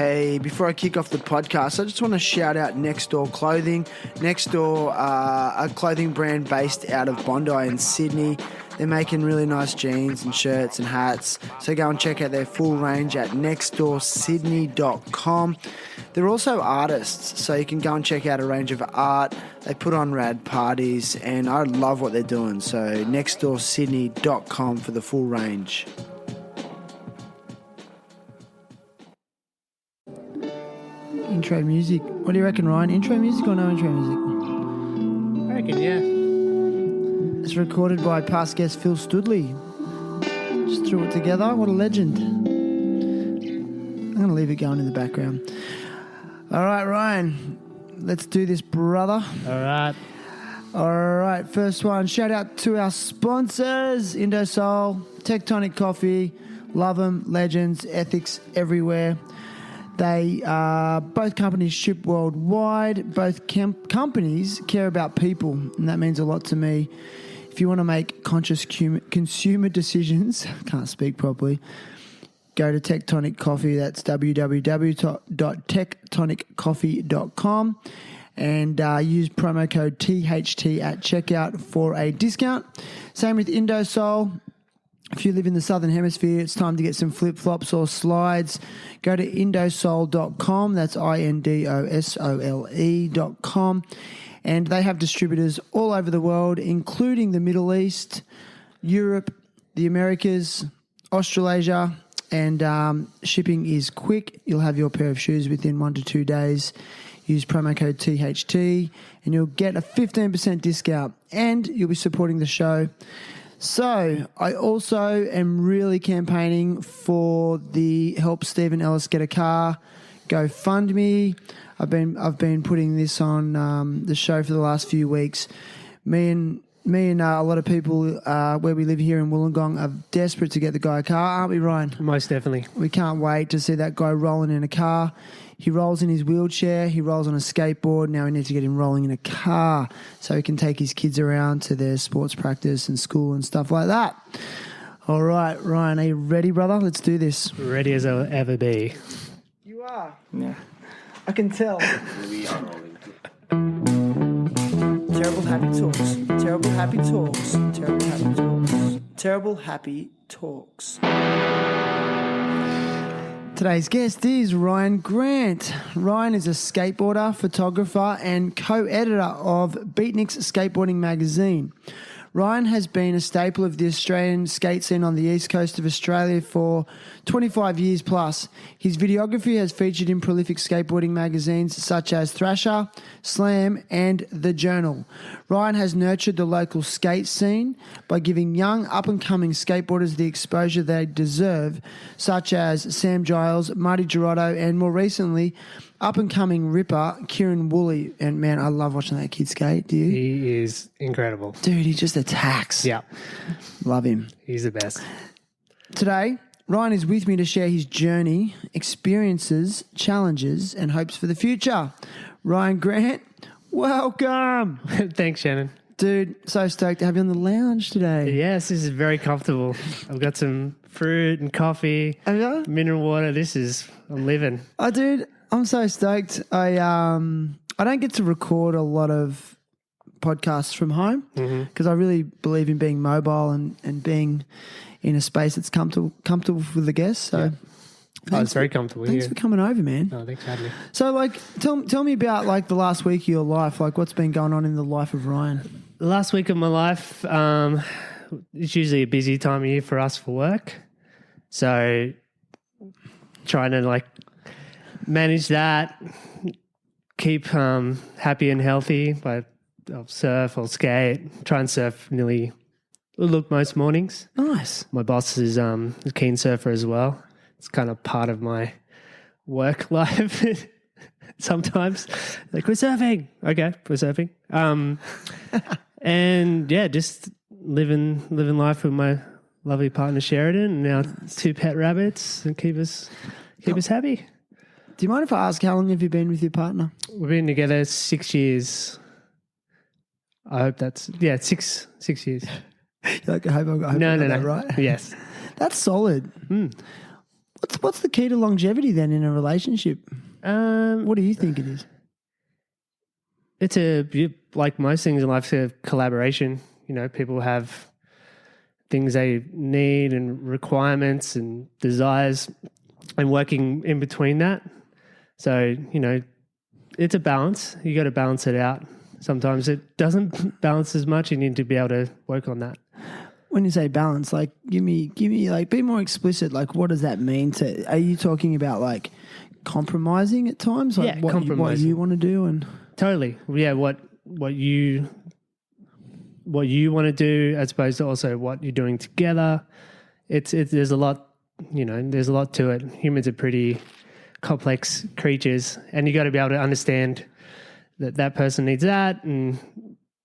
Hey, before I kick off the podcast, I just want to shout out Next Door Clothing. Next Door, a clothing brand based out of Bondi in Sydney. They're making really nice jeans and shirts and hats. So go and check out their full range at nextdoorsydney.com. They're also artists, so you can go and check out a range of art. They put on rad parties, and I love what they're doing. So nextdoorsydney.com for the full range. Intro music. What do you reckon, Ryan? Intro music or no intro music? I reckon, yeah. It's recorded by past guest Phil Studley. Just threw it together. What a legend. I'm going to leave it going in the background. All right, Ryan. Let's do this, brother. All right. First one. Shout out to our sponsors, INDOSOLE, Tectonic Coffee. Love them. Legends. Ethics everywhere. They both companies ship worldwide. Both companies care about people, and that means a lot to me. If you want to make conscious consumer decisions, can't speak properly, go to Tectonic Coffee. That's www.tectoniccoffee.com and use promo code THT at checkout for a discount. Same with INDOSOLE. If you live in the Southern Hemisphere, it's time to get some flip-flops or slides. Go to indosole.com. That's INDOSOLE.com. And they have distributors all over the world, including the Middle East, Europe, the Americas, Australasia, and shipping is quick. You'll have your pair of shoes within 1 to 2 days. Use promo code THT and you'll get a 15% discount and you'll be supporting the show. So I also am really campaigning for the Help Stephen Ellis Get a Car GoFundMe. I've been putting this on the show for the last few weeks. Me and a lot of people where we live here in Wollongong are desperate to get the guy a car, aren't we, Ryan? Most definitely. We can't wait to see that guy rolling in a car. He rolls in his wheelchair. He rolls on a skateboard. Now we need to get him rolling in a car so he can take his kids around to their sports practice and school and stuff like that. All right, Ryan, are you ready, brother? Let's do this. Ready as I'll ever be. You are? Yeah. I can tell. We are rolling. Terrible happy talks. Terrible happy talks. Terrible happy talks. Terrible happy talks. Today's guest is Ryan Grant. Ryan is a skateboarder, photographer, and co-editor of Beatniks Skateboarding magazine. Ryan has been a staple of the Australian skate scene on the east coast of Australia for 25 years plus. His videography has featured in prolific skateboarding magazines such as Thrasher, Slam, and The Journal. Ryan has nurtured the local skate scene by giving young up-and-coming skateboarders the exposure they deserve, such as Sam Giles, Marty Girotto, and more recently, up-and-coming ripper Kieran Woolley. And, man, I love watching that kid skate. Do you? He is incredible. Dude, he just attacks. Yeah. Love him. He's the best. Today, Ryan is with me to share his journey, experiences, challenges, and hopes for the future. Ryan Grant, welcome. Thanks, Shannon. Dude, so stoked to have you on the lounge today. Yes, this is very comfortable. I've got some fruit and coffee, mineral water. I'm living. Oh, dude, I'm so stoked. I don't get to record a lot of podcasts from home because I really believe in being mobile and being in a space that's comfortable for the guests. So, it's very comfortable. Thanks for coming over, man. Oh, thanks for having me. So, tell me about the last week of your life. What's been going on in the life of Ryan? The last week of my life, it's usually a busy time of year for us for work. So, trying to manage that, keep happy and healthy. I'll surf, I'll skate, try and surf most mornings. Nice. My boss is a keen surfer as well. It's kind of part of my work life sometimes. We're surfing. Okay, we're surfing. And yeah, just living life with my lovely partner Sheridan and our 2 pet rabbits and keep us happy. Do you mind if I ask how long have you been with your partner? We've been together 6 years. I hope that's 6 years. I hope I got that right. Yes, that's solid. what's the key to longevity then in a relationship? What do you think it is? Like most things in life, it's a collaboration. You know, people have things they need and requirements and desires, and working in between that. So, you know, it's a balance. You got to balance it out. Sometimes it doesn't balance as much. You need to be able to work on that. When you say balance, like give me like be more explicit. Like what does that mean? Are you talking about like compromising at times? Like what you want to do and totally. Yeah, what you want to do as opposed to also what you're doing together. There's a lot, you know, there's a lot to it. Humans are pretty complex creatures, and you got to be able to understand that person needs that,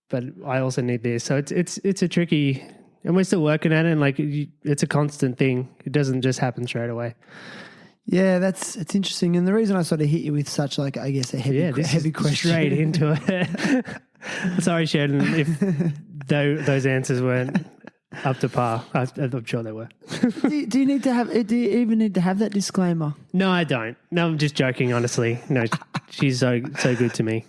but I also need this. So it's a tricky, and we're still working at it. And like it's a constant thing. It doesn't just happen straight away. Yeah, it's interesting. And the reason I sort of hit you with such like I guess a heavy question straight into it. Sorry, Sheridan, if those answers weren't up to par. I'm sure they were. Do you even need to have that disclaimer? No, I don't. No, I'm just joking, honestly. No, she's so good to me.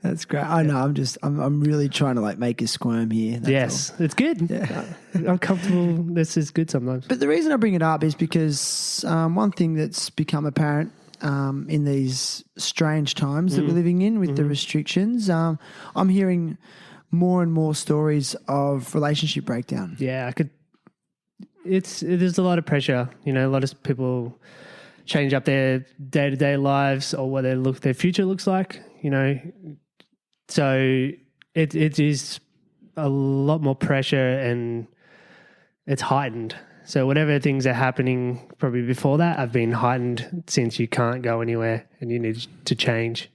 That's great. I know. I'm really trying to like make you squirm here. Yes, it's good. Yeah. Uncomfortable. This is good sometimes. But the reason I bring it up is because one thing that's become apparent in these strange times that we're living in with the restrictions, I'm hearing more and more stories of relationship breakdown. Yeah, there's a lot of pressure. You know, a lot of people change up their day-to-day lives or what their future looks like, you know. So it is a lot more pressure and it's heightened. So whatever things are happening probably before that have been heightened since you can't go anywhere and you need to change.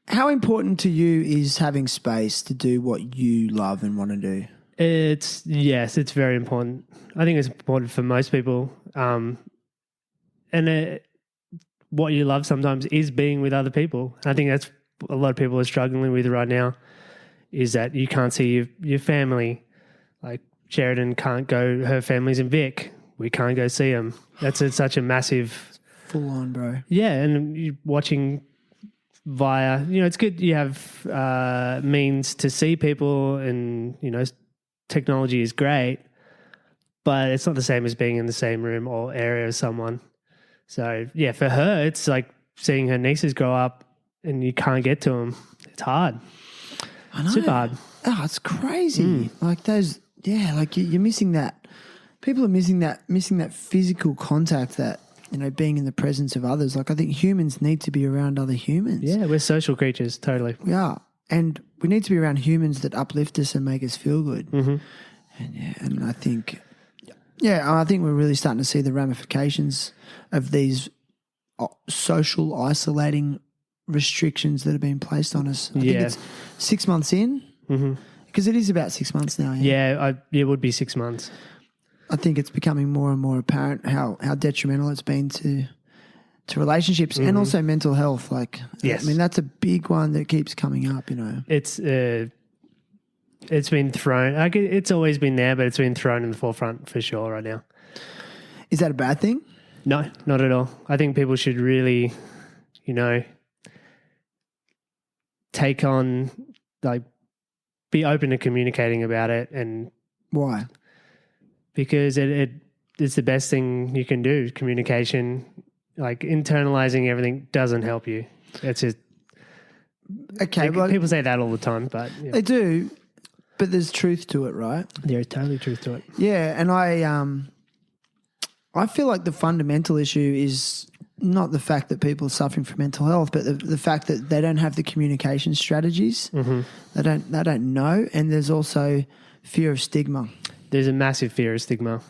How important to you is having space to do what you love and want to do? It's very important. I think it's important for most people. What you love sometimes is being with other people. I think that's a lot of people are struggling with right now, is that you can't see your family. Like Sheridan can't go, her family's in Vic. We can't go see them. That's such a massive... Full on, bro. Yeah, and you're watching... via, you know, it's good you have means to see people and, you know, technology is great, but it's not the same as being in the same room or area as someone. So, yeah, for her, it's like seeing her nieces grow up and you can't get to them. It's hard. I know. Super hard. Oh, it's crazy. Like those, yeah, like you're missing that. People are missing that physical contact that, you know, being in the presence of others. Like I think humans need to be around other humans. Yeah, we're social creatures, totally. We are. And we need to be around humans that uplift us and make us feel good. Mm-hmm. And I think we're really starting to see the ramifications of these social isolating restrictions that have been placed on us. I think it's 6 months in, because it is about 6 months now. Yeah, it would be 6 months. I think it's becoming more and more apparent how detrimental it's been to relationships and also mental health. Like, yes. I mean, that's a big one that keeps coming up, you know. It's been thrown, like it's always been there, but it's been thrown in the forefront for sure right now. Is that a bad thing? No, not at all. I think people should really, you know, take on, like, be open to communicating about it. And why? Because it's the best thing you can do. Communication, like internalizing everything doesn't help you. It's just okay. People say that all the time, but yeah. They do. But there's truth to it, right? There is totally truth to it. Yeah, and I feel like the fundamental issue is not the fact that people are suffering from mental health, but the fact that they don't have the communication strategies. Mm-hmm. They don't know, and there's also fear of stigma. There's a massive fear of stigma.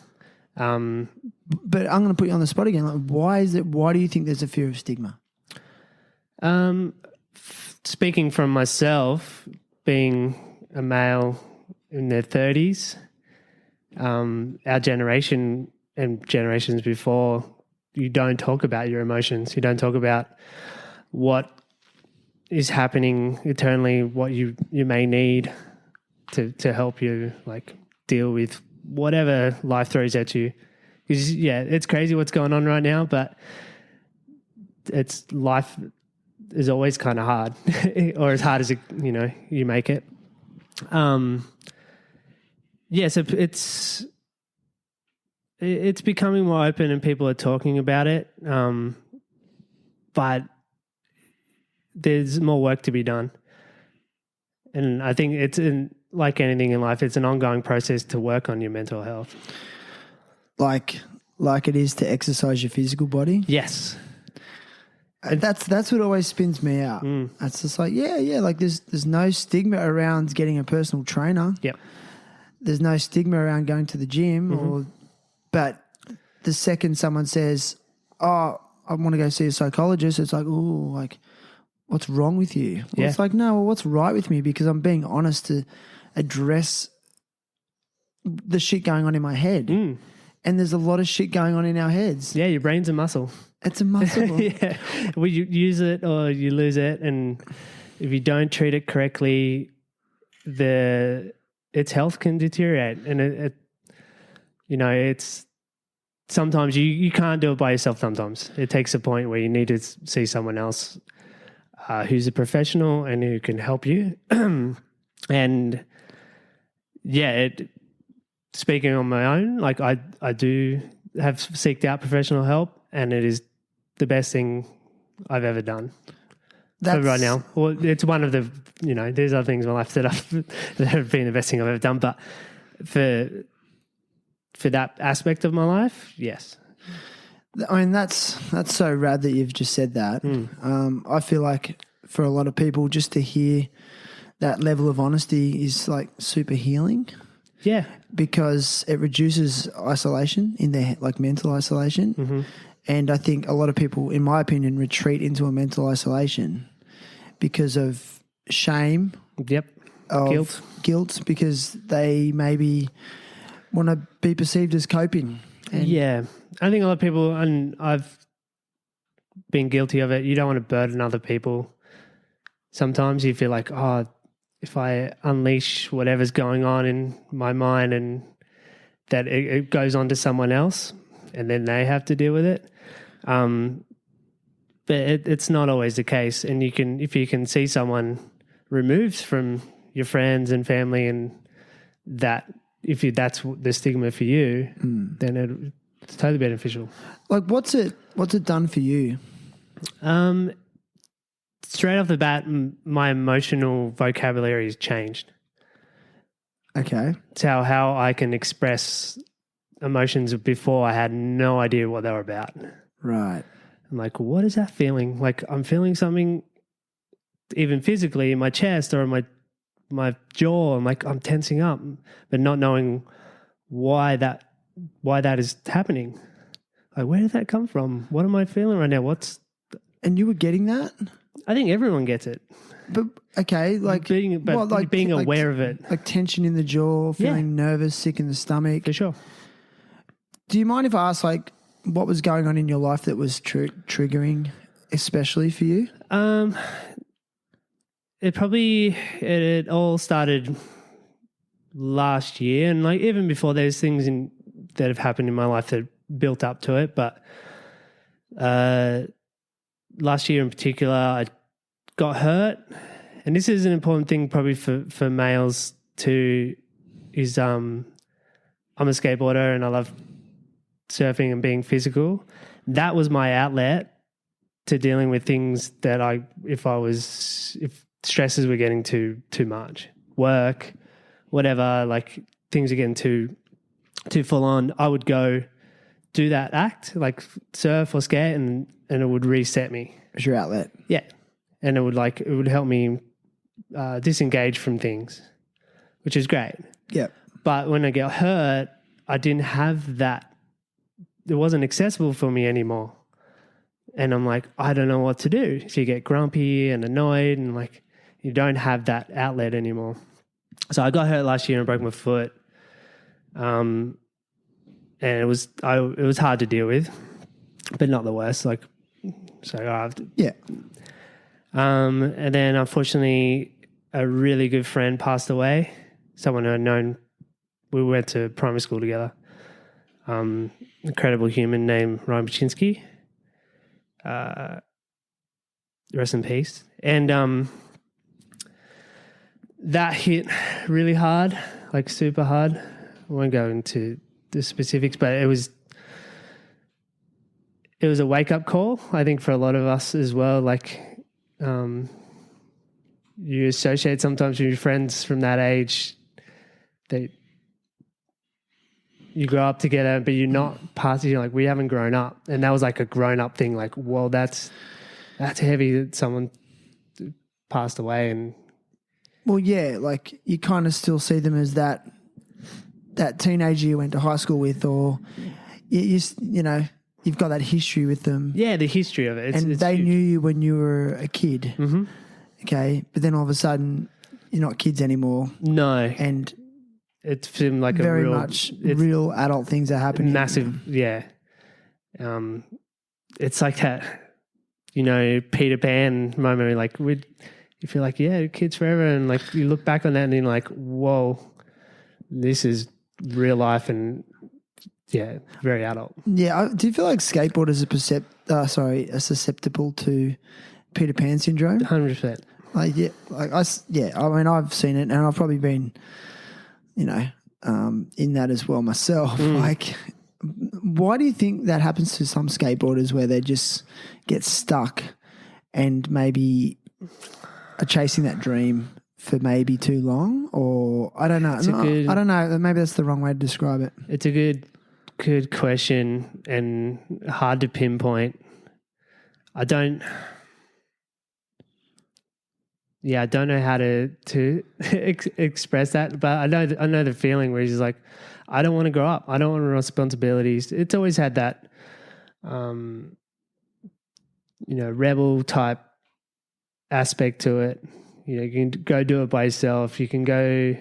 But I'm going to put you on the spot again. Like, why do you think there's a fear of stigma? Speaking from myself, being a male in their 30s, our generation and generations before, you don't talk about your emotions. You don't talk about what is happening internally, what you may need to help you, like, deal with whatever life throws at you. Because, it's crazy what's going on right now, but life is always kind of hard, or as hard as you make it. So it's becoming more open and people are talking about it, but there's more work to be done. And I think it's like anything in life, it's an ongoing process to work on your mental health. Like it is to exercise your physical body? Yes. That's what always spins me out. It's just like, like there's no stigma around getting a personal trainer. Yep. There's no stigma around going to the gym, but the second someone says, "Oh, I want to go see a psychologist," it's like, "Oh, like what's wrong with you?" Well, it's like, "No, well, what's right with me?" Because I'm being honest to address the shit going on in my head. And there's a lot of shit going on in our heads. Yeah, your brain's a muscle. It's a muscle. Yeah. Well, you use it or you lose it. And if you don't treat it correctly, its health can deteriorate. And it's sometimes you can't do it by yourself sometimes. It takes a point where you need to see someone else who's a professional and who can help you. And speaking on my own, like I do have seeked out professional help, and it is the best thing I've ever done. That's right now. Well, it's one of the, there's other things in my life that have been the best thing I've ever done, but for that aspect of my life, yes. I mean, that's so rad that you've just said that. I feel like for a lot of people, just to hear that level of honesty is like super healing. Yeah. Because it reduces isolation in their, like mental isolation. And I think a lot of people, in my opinion, retreat into a mental isolation because of shame. Yep. Guilt, because they maybe want to be perceived as coping. And I think a lot of people, and I've been guilty of it, you don't want to burden other people. Sometimes you feel like, oh, if I unleash whatever's going on in my mind and that it goes on to someone else and then they have to deal with it. But it's not always the case. And if you can see someone removed from your friends and family, and that's the stigma for you, then it's totally beneficial. Like what's it done for you? Straight off the bat, my emotional vocabulary has changed. Okay. It's how I can express emotions before I had no idea what they were about. Right. I'm like, what is that feeling? Like I'm feeling something even physically in my chest or in my jaw. I'm like, I'm tensing up, but not knowing why that is happening. Like, where did that come from? What am I feeling right now? And you were getting that? I think everyone gets it. But okay, like being aware of it, like tension in the jaw, feeling nervous, sick in the stomach. For sure. Do you mind if I ask, like, what was going on in your life that was triggering, especially for you? It all started last year, and like even before, there's things that have happened in my life that built up to it. But last year in particular, I got hurt, and this is an important thing probably for males too. Is I'm a skateboarder and I love surfing and being physical. That was my outlet to dealing with things that if stresses were getting too much, work, whatever, like things are getting too full on, I would go do that act, like surf or skate, and it would reset me. It's your outlet. Yeah. And it would help me disengage from things, which is great. Yeah. But when I got hurt, I didn't have that. It wasn't accessible for me anymore. And I'm like, I don't know what to do. So you get grumpy and annoyed, and like you don't have that outlet anymore. So I got hurt last year and broke my foot. And it was hard to deal with, but not the worst. Like, so yeah. And then unfortunately, a really good friend passed away. Someone who I'd known. We went to primary school together. incredible human named Ryan Baczynski. Rest in peace. And that hit really hard, like super hard. I won't go into the specifics, but it was a wake-up call, I think, for a lot of us as well. Like, you associate sometimes with your friends from that age that you grow up together, but you're not past, you're like, we haven't grown up. And that was like a grown-up thing. Like, well, that's heavy that someone passed away. And well, yeah, like you kind of still see them as that teenager you went to high school with, or you know, you've got that history with them. Yeah, the history of it. It's they huge. knew you when you were a kid. Mm-hmm. Okay, but then all of a sudden you're not kids anymore. No. And it seemed like very much real adult things are happening. Massive, yeah. It's like that, you know, Peter Pan moment. Like, you feel like, yeah, kids forever. And like, you look back on that and you're like, whoa, this is real life and, yeah, very adult. Yeah. Do you feel like skateboarders are susceptible to Peter Pan syndrome? 100%. Like, yeah, I mean, I've seen it, and I've probably been, you know, in that as well myself. Like, why do you think that happens to some skateboarders where they just get stuck and maybe are chasing that dream for maybe too long? Or I don't know. I don't know. Maybe that's the wrong way to describe it. It's a good question and hard to pinpoint. I don't know how to express that, but I know the feeling where he's like, I don't want to grow up. I don't want responsibilities. It's always had that, you know, rebel type aspect to it. You know, you can go do it by yourself. You can go,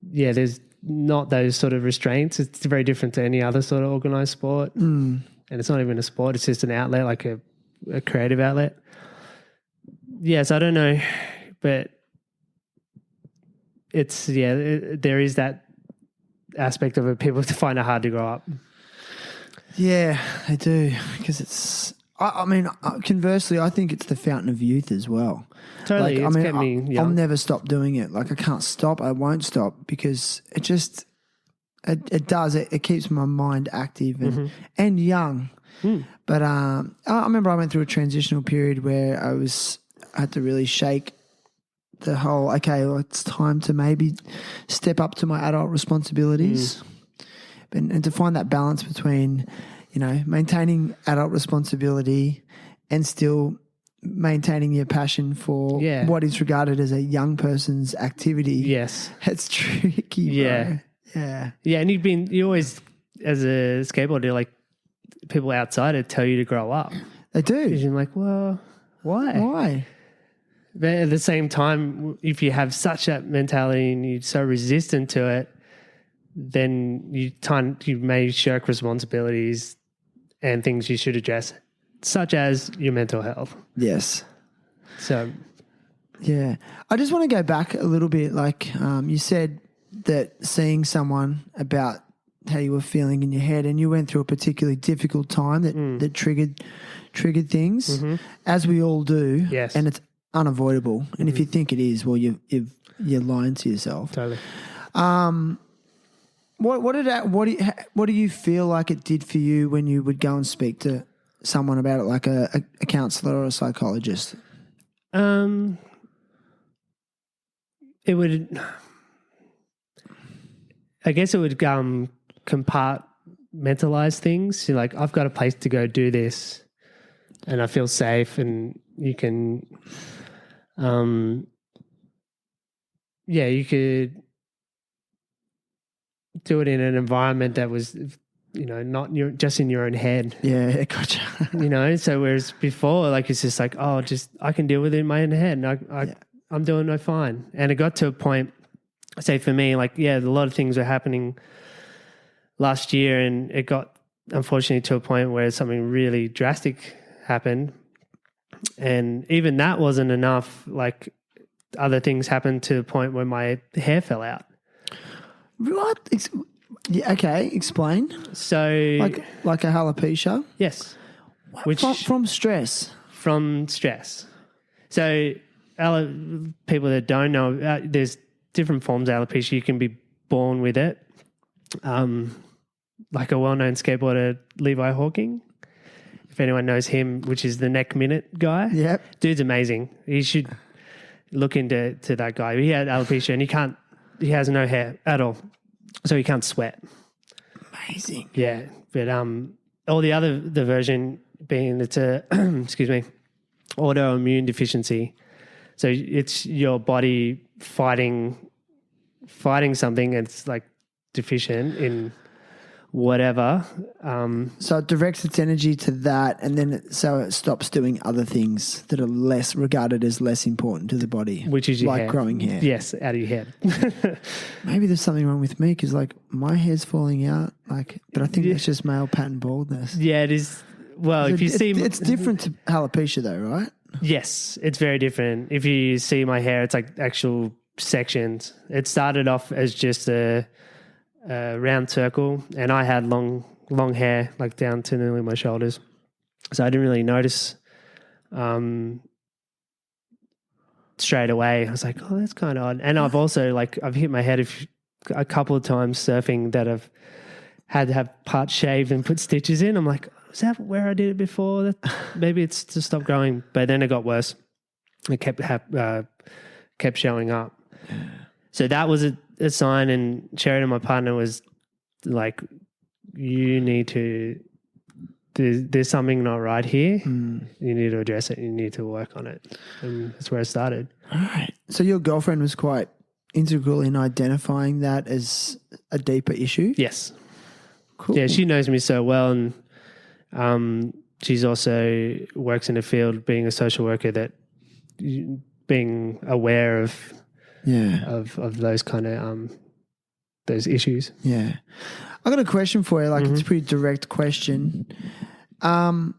yeah, there's not those sort of restraints. It's very different to any other sort of organized sport. And it's not even a sport. It's just an outlet, like a creative outlet. Yes, I don't know, but it's, there is that aspect of it. People find it hard to grow up. Yeah, they do, because it's, I mean, conversely, I think it's the fountain of youth as well. Totally. Like, it's kept me young. I'll never stop doing it. Like, I can't stop. I won't stop, because it just, it keeps my mind active and young. But I remember I went through a transitional period where I had to really shake the whole, okay, well, it's time to maybe step up to my adult responsibilities and to find that balance between, you know, maintaining adult responsibility and still maintaining your passion for what is regarded as a young person's activity. Yes. It's tricky, bro. Yeah. Yeah, and you always, as a skateboarder, like, people outside tell you to grow up. They do. And you're like, well, why? Why? But at the same time, if you have such that mentality and you're so resistant to it, then you may shirk responsibilities and things you should address, such as your mental health. Yes. So, yeah. I just want to go back a little bit. Like, you said that seeing someone about how you were feeling in your head, and you went through a particularly difficult time that triggered things, as we all do. Yes. And it's unavoidable. And if you think it is, well, you're lying to yourself. Totally. What do you feel like it did for you when you would go and speak to someone about it, like a counselor or a psychologist? It would, I guess it would compartmentalize things. You're like, I've got a place to go do this and I feel safe, and you can, you could do it in an environment that was, you know, not just in your own head. Yeah, gotcha. You know, so whereas before, like, it's just like, oh, I can deal with it in my own head, and I'm doing no fine. And it got to a point, say for me, like, a lot of things were happening last year, and it got, unfortunately, to a point where something really drastic happened. And even that wasn't enough. Like, other things happened to the point where my hair fell out. What? Yeah, okay, explain. So, Like a alopecia? yes. Which From stress. from stress. So, people that don't know, there's different forms of alopecia. You can be born with it. Like a well-known skateboarder, Levi Hawking. If anyone knows him, which is the Neck Minute guy. Yep. Dude's amazing. You should look into that guy. He had alopecia and he has no hair at all. So he can't sweat. Amazing. Yeah. But all the version being it's a excuse me, autoimmune deficiency. So it's your body fighting something. It's like deficient in whatever. So it directs its energy to that, and then so it stops doing other things that are regarded as less important to the body, which is your like hair. growing hair. Yes, out of your head. Maybe there's something wrong with me because like my hair's falling out, but I think it's just male pattern baldness. Yeah, it is. Well, if you see, it's different to alopecia though, right? Yes, it's very different. If you see my hair, it's like actual sections. It started off as just a round circle, and I had long hair, like down to nearly my shoulders. So I didn't really notice straight away. I was like, oh, that's kind of odd. And I've also I've hit my head a couple of times surfing that I've had to have parts shaved and put stitches in. I'm like, is that where I did it before? Maybe it's to stop growing. But then it got worse. It kept showing up. So that was a sign, and Sheridan, my partner, was like, you need to, there's something not right here. You need to address it. You need to work on it. And that's where it started. All right. So your girlfriend was quite integral in identifying that as a deeper issue? Yes. Cool. Yeah, she knows me so well, and she's also works in a field being a social worker, that being aware of those kind of those issues. Yeah. I got a question for you. It's a pretty direct question. I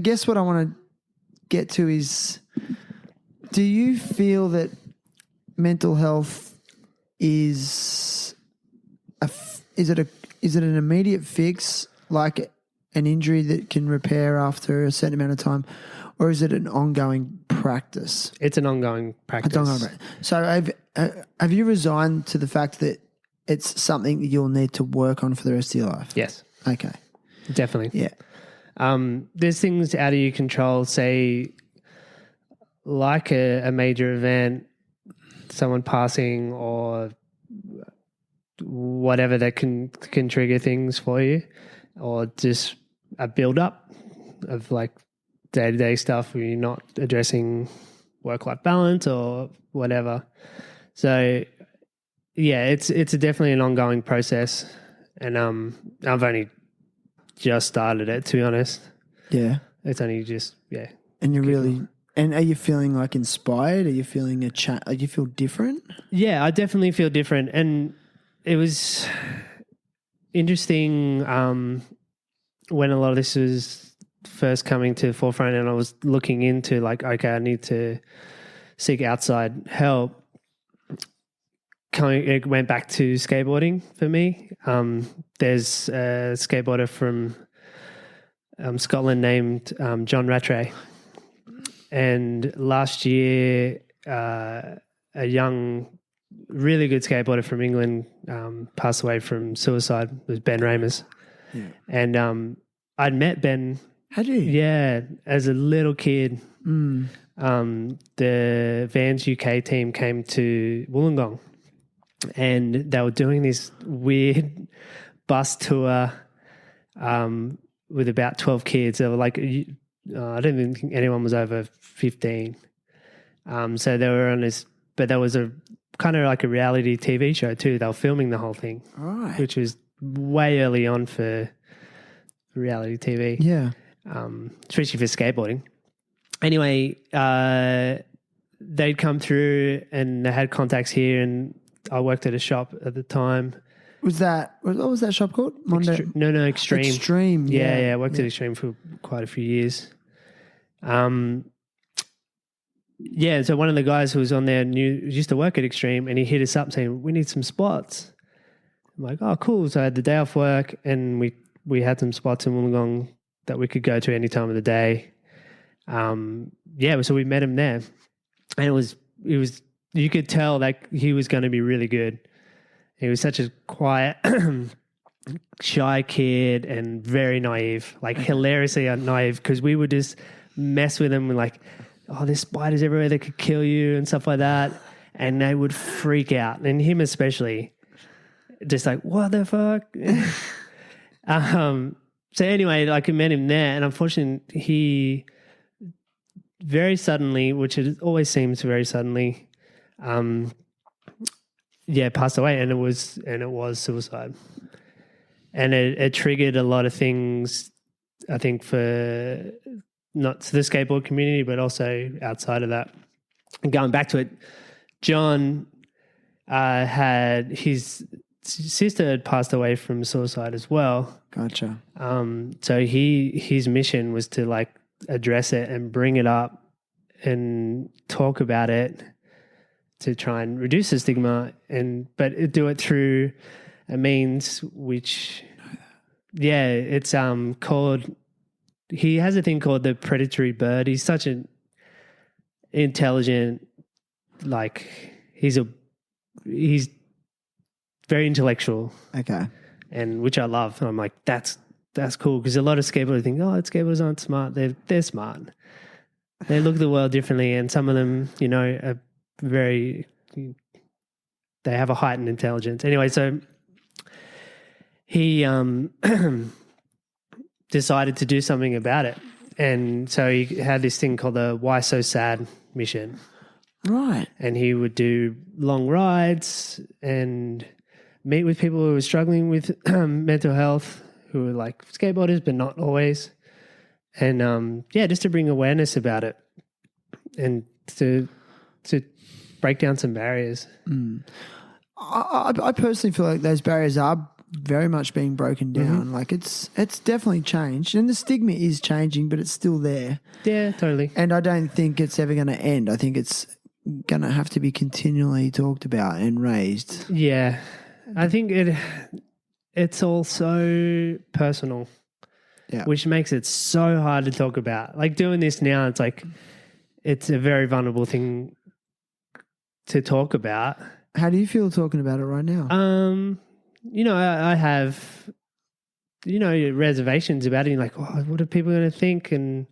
guess what I want to get to is, do you feel that mental health is is it an immediate fix, like an injury that can repair after a certain amount of time, or is it an ongoing practice? It's an ongoing practice. So have you resigned to the fact that it's something that you'll need to work on for the rest of your life? Yes. Okay. Definitely. Yeah. There's things out of your control, say like a major event, someone passing or whatever that can trigger things for you, or just a build up of like day-to-day stuff where you're not addressing work-life balance or whatever. So yeah, it's definitely an ongoing process, and I've only just started it, to be honest. Yeah. It's only just And you're really, and are you feeling like inspired? Are you feeling do you feel different? Yeah, I definitely feel different, and it was interesting when a lot of this was first coming to the forefront, and I was looking into like, okay, I need to seek outside help. It went back to skateboarding for me. There's a skateboarder from Scotland named John Rattray, and last year a young, really good skateboarder from England passed away from suicide. It was Ben Ramers. Yeah. And I'd met Ben. Had you? Yeah, as a little kid. The Vans UK team came to Wollongong, and they were doing this weird bus tour with about 12 kids. They were like, I don't even think anyone was over 15. So they were on this, but there was a kind of like a reality TV show too. They were filming the whole thing, right, which was way early on for reality TV. Yeah. Especially for skateboarding. Anyway, they'd come through and they had contacts here, and I worked at a shop at the time. What was that shop called? Monday? Extreme. Extreme. Yeah. I worked at Extreme for quite a few years. So one of the guys who was on there used to work at Extreme, and he hit us up saying, we need some spots. I'm like, oh, cool. So I had the day off work, and we had some spots in Wollongong that we could go to any time of the day. So we met him there, and it was you could tell that he was going to be really good. He was such a quiet, shy kid and very naive, like hilariously naive, because we would just mess with him and like, oh, there's spiders everywhere that could kill you and stuff like that. And they would freak out, and him especially, just like, what the fuck? So anyway, like I met him there, and unfortunately he very suddenly, which it always seems very suddenly, passed away, and it was suicide. And it triggered a lot of things, I think, for not the skateboard community, but also outside of that. And going back to it, John had his sister had passed away from suicide as well. Gotcha. So his mission was to like address it and bring it up and talk about it to try and reduce the stigma, but do it through a means which, it's called. He has a thing called the predatory bird. He's such an intelligent, like he's very intellectual. Okay. And which I love. And I'm like, that's cool, because a lot of skateboarders think, oh, skateboarders aren't smart. They're smart. They look at the world differently, and some of them, are they have a heightened intelligence. Anyway, so he decided to do something about it. And so he had this thing called the Why So Sad mission. Right. And he would do long rides and meet with people who were struggling with mental health, who were like skateboarders, but not always. And just to bring awareness about it and to break down some barriers. I personally feel like those barriers are very much being broken down. Mm-hmm. Like it's definitely changed, and the stigma is changing, but it's still there. Yeah, totally. And I don't think it's ever going to end. I think it's going to have to be continually talked about and raised. Yeah, I think it's all so personal, which makes it so hard to talk about. Like doing this now, it's like it's a very vulnerable thing to talk about. How do you feel talking about it right now? I have, reservations about it. You're like, oh, what are people going to think? And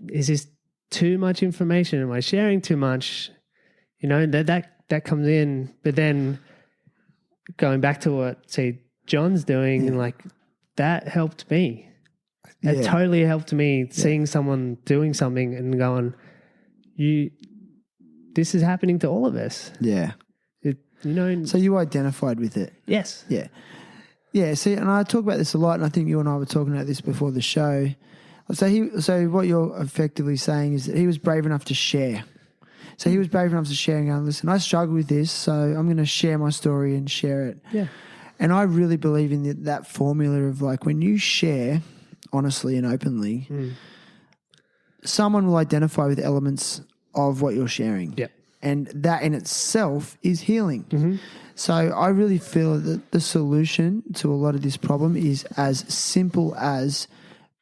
is this too much information? Am I sharing too much? That comes in. But then going back to what, say, John's doing, and like that helped me. It totally helped me seeing someone doing something and going, this is happening to all of us. Yeah. So you identified with it? Yes. Yeah. Yeah, see, and I talk about this a lot, and I think you and I were talking about this before the show. So what you're effectively saying is that he was brave enough to share. So he was brave enough to share and go, listen, I struggle with this, so I'm going to share my story and share it. Yeah. And I really believe in that formula of like when you share honestly and openly, someone will identify with elements of what you're sharing. Yeah. And that in itself is healing. Mm-hmm. So I really feel that the solution to a lot of this problem is as simple as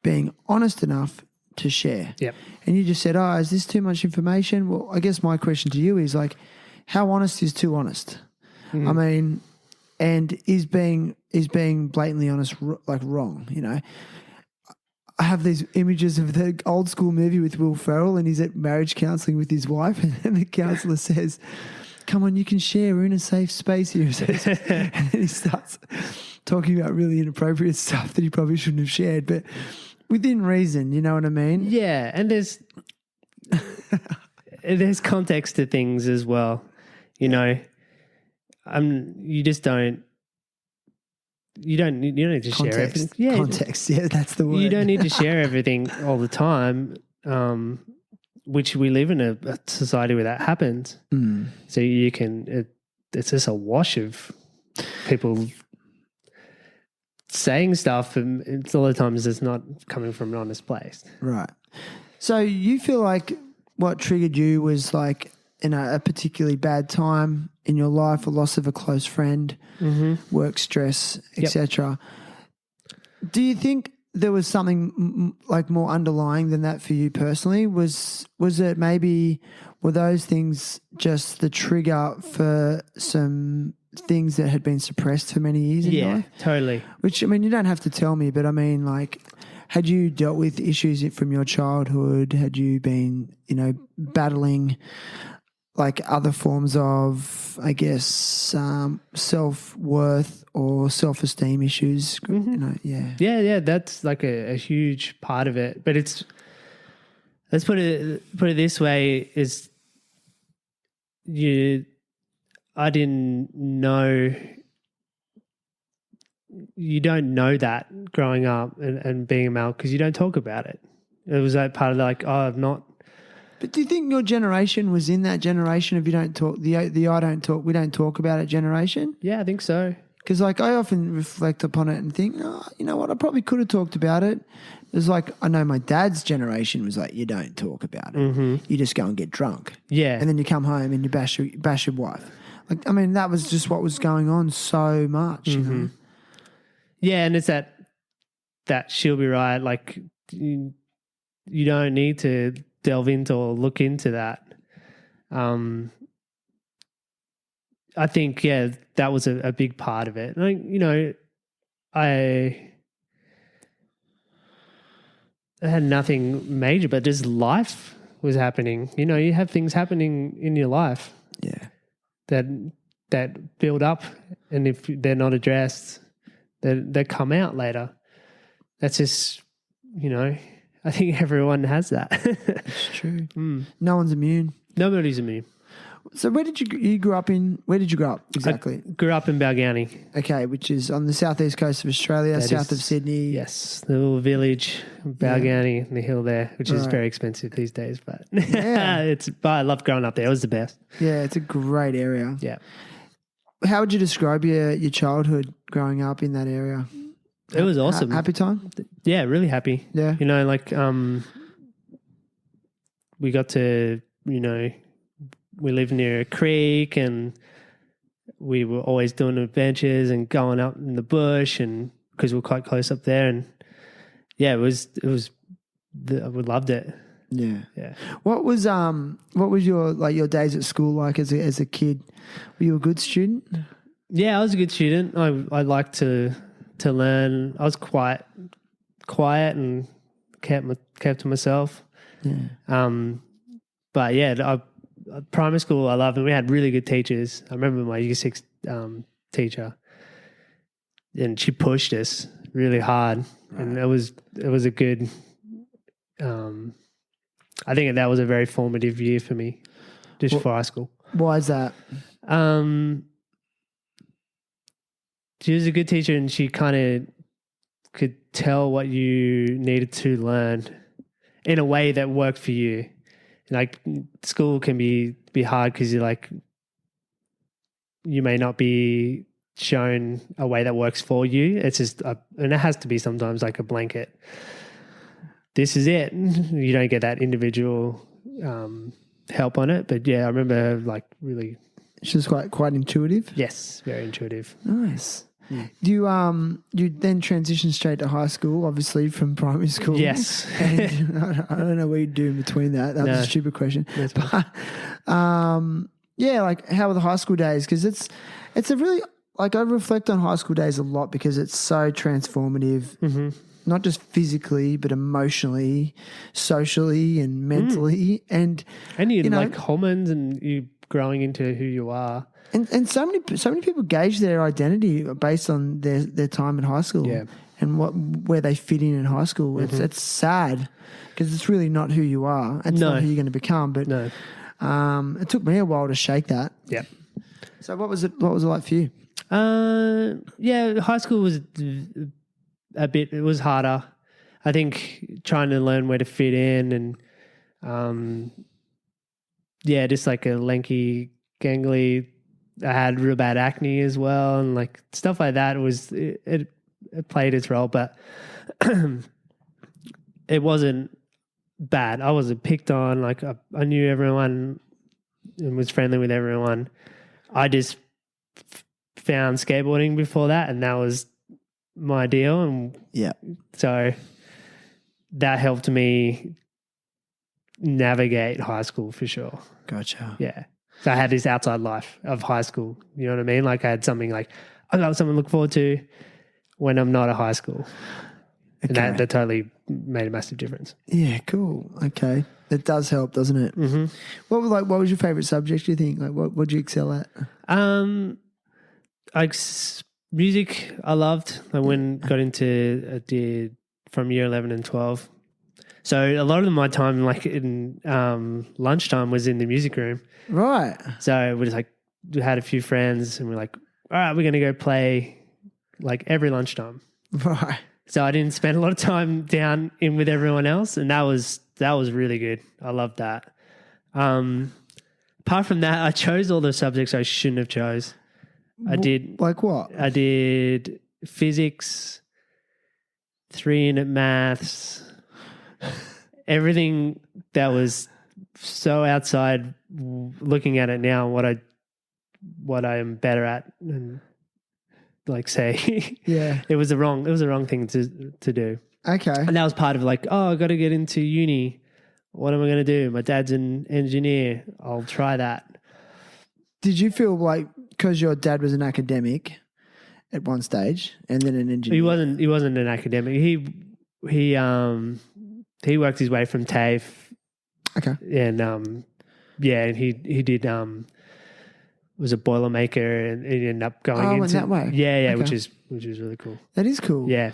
being honest enough to share. Yep. And you just said, oh, is this too much information? Well, I guess my question to you is like, how honest is too honest? Mm-hmm. I mean, and is being blatantly honest wrong, I have these images of the old school movie with Will Ferrell, and he's at marriage counselling with his wife, and the counsellor says, come on, you can share. We're in a safe space here. And then he starts talking about really inappropriate stuff that he probably shouldn't have shared, but within reason, you know what I mean? Yeah, and there's context to things as well. You just don't. You don't need to share everything. Yeah, context. Yeah, that's the word. You don't need to share everything all the time, which we live in a society where that happens. Mm. So you can. It's just a wash of people saying stuff, and it's a lot of times it's not coming from an honest place. Right. So you feel like what triggered you was like in a particularly bad time in your life, a loss of a close friend, work stress, etc. Do you think there was something like more underlying than that for you personally? Was it maybe, were those things just the trigger for some things that had been suppressed for many years in your life? Totally. Which, I mean, you don't have to tell me, but I mean, like, had you dealt with issues from your childhood? Had you been, battling like other forms of, I guess, self-worth or self-esteem issues? Yeah. That's like a huge part of it. But let's put it this way: I didn't know. You don't know that growing up and being a male because you don't talk about it. It was that part of like, I've not. But do you think your generation was in that generation of you don't talk, the I don't talk, we don't talk about it generation? Yeah, I think so. Because like I often reflect upon it and think, you know what, I probably could have talked about it. It's like, I know my dad's generation was like, you don't talk about it. You just go and get drunk. Yeah. And then you come home and you bash your wife. Like, I mean, that was just what was going on so much, you know? Yeah, and it's that she'll be right. Like, you don't need to delve into or look into that. I think, that was a big part of it. Like, I had nothing major, but just life was happening. You have things happening in your life. Yeah. That build up, and if they're not addressed, they come out later. That's just, I think everyone has that. It's true. No one's immune. Nobody's immune. So where did you grow up in? Where did you grow up exactly? I grew up in Balgownie. Okay, which is on the southeast coast of Australia, south of Sydney. Yes, the little village, Balgownie, the hill there, which is very expensive these days, but but I loved growing up there. It was the best. Yeah, it's a great area. Yeah. How would you describe your childhood growing up in that area? It was awesome. Happy time? Yeah, really happy. Yeah. We got to, we lived near a creek and we were always doing adventures and going up in the bush, and because we were quite close up there, and I loved it. Yeah. Yeah. What was your days at school like as a kid? Were you a good student? Yeah, I was a good student. I liked to learn. I was quite quiet and kept to myself. Yeah. But yeah, primary school I loved, and we had really good teachers. I remember my Year 6 teacher, and she pushed us really hard, and it was a good. I think that was a very formative year for me, just for high school. Why is that? She was a good teacher, and she kind of could tell what you needed to learn in a way that worked for you. Like, school can be hard because you may not be shown a way that works for you. It's just, and it has to be sometimes like a blanket. This is it. You don't get that individual help on it. But yeah, I remember really. She was quite intuitive. Yes, very intuitive. Nice. Do you then transition straight to high school, obviously from primary school? Yes. And I don't know what you do in between that. That was a stupid question. But how were the high school days? Because it's a really, I reflect on high school days a lot because it's so transformative, not just physically but emotionally, socially, and mentally, and you like hormones, and you growing into who you are. And so many people gauge their identity based on their time in high school, and where they fit in high school. It's sad because it's really not who you are. It's not who you're going to become. But it took me a while to shake that. Yeah. So what was it like for you? High school was it was harder. I think trying to learn where to fit in, and just like a lanky, gangly. I had real bad acne as well, and like stuff like that it played its role, but it wasn't bad. I wasn't picked on. Like I knew everyone and was friendly with everyone. I just found skateboarding before that, and that was my deal. And Yeah. so that helped me navigate high school for sure. Gotcha. Yeah. So I had this outside life of high school. You know what I mean? Like I had something like, I got something to look forward to when I'm not at high school. And Okay. that totally made a massive difference. Yeah, cool. Okay. It does help, doesn't it? Mm-hmm. What was your favorite subject, do you think? Like what did you excel at? Music I loved. I did from year 11 and 12. So a lot of my time, like in lunchtime, was in the music room. Right. So we had a few friends, and we're like, all right, we're going to go play like every lunchtime. Right. So I didn't spend a lot of time down in with everyone else, and that was really good. I loved that. Apart from that, I chose all the subjects I shouldn't have chose. I did like what? I did physics, 3-unit maths, everything that was so outside. Looking at it now, what I am better at, and like say, Yeah. it was the wrong thing to do. Okay. And that was part of like, I got to get into uni. What am I going to do? My dad's an engineer. I'll try that. Did you feel like, because your dad was an academic at one stage and then an engineer? He wasn't an academic. He worked his way from TAFE. Okay. And and he did was a Boilermaker, and he ended up going into in that way. Yeah, Okay. which is really cool. That is cool. Yeah.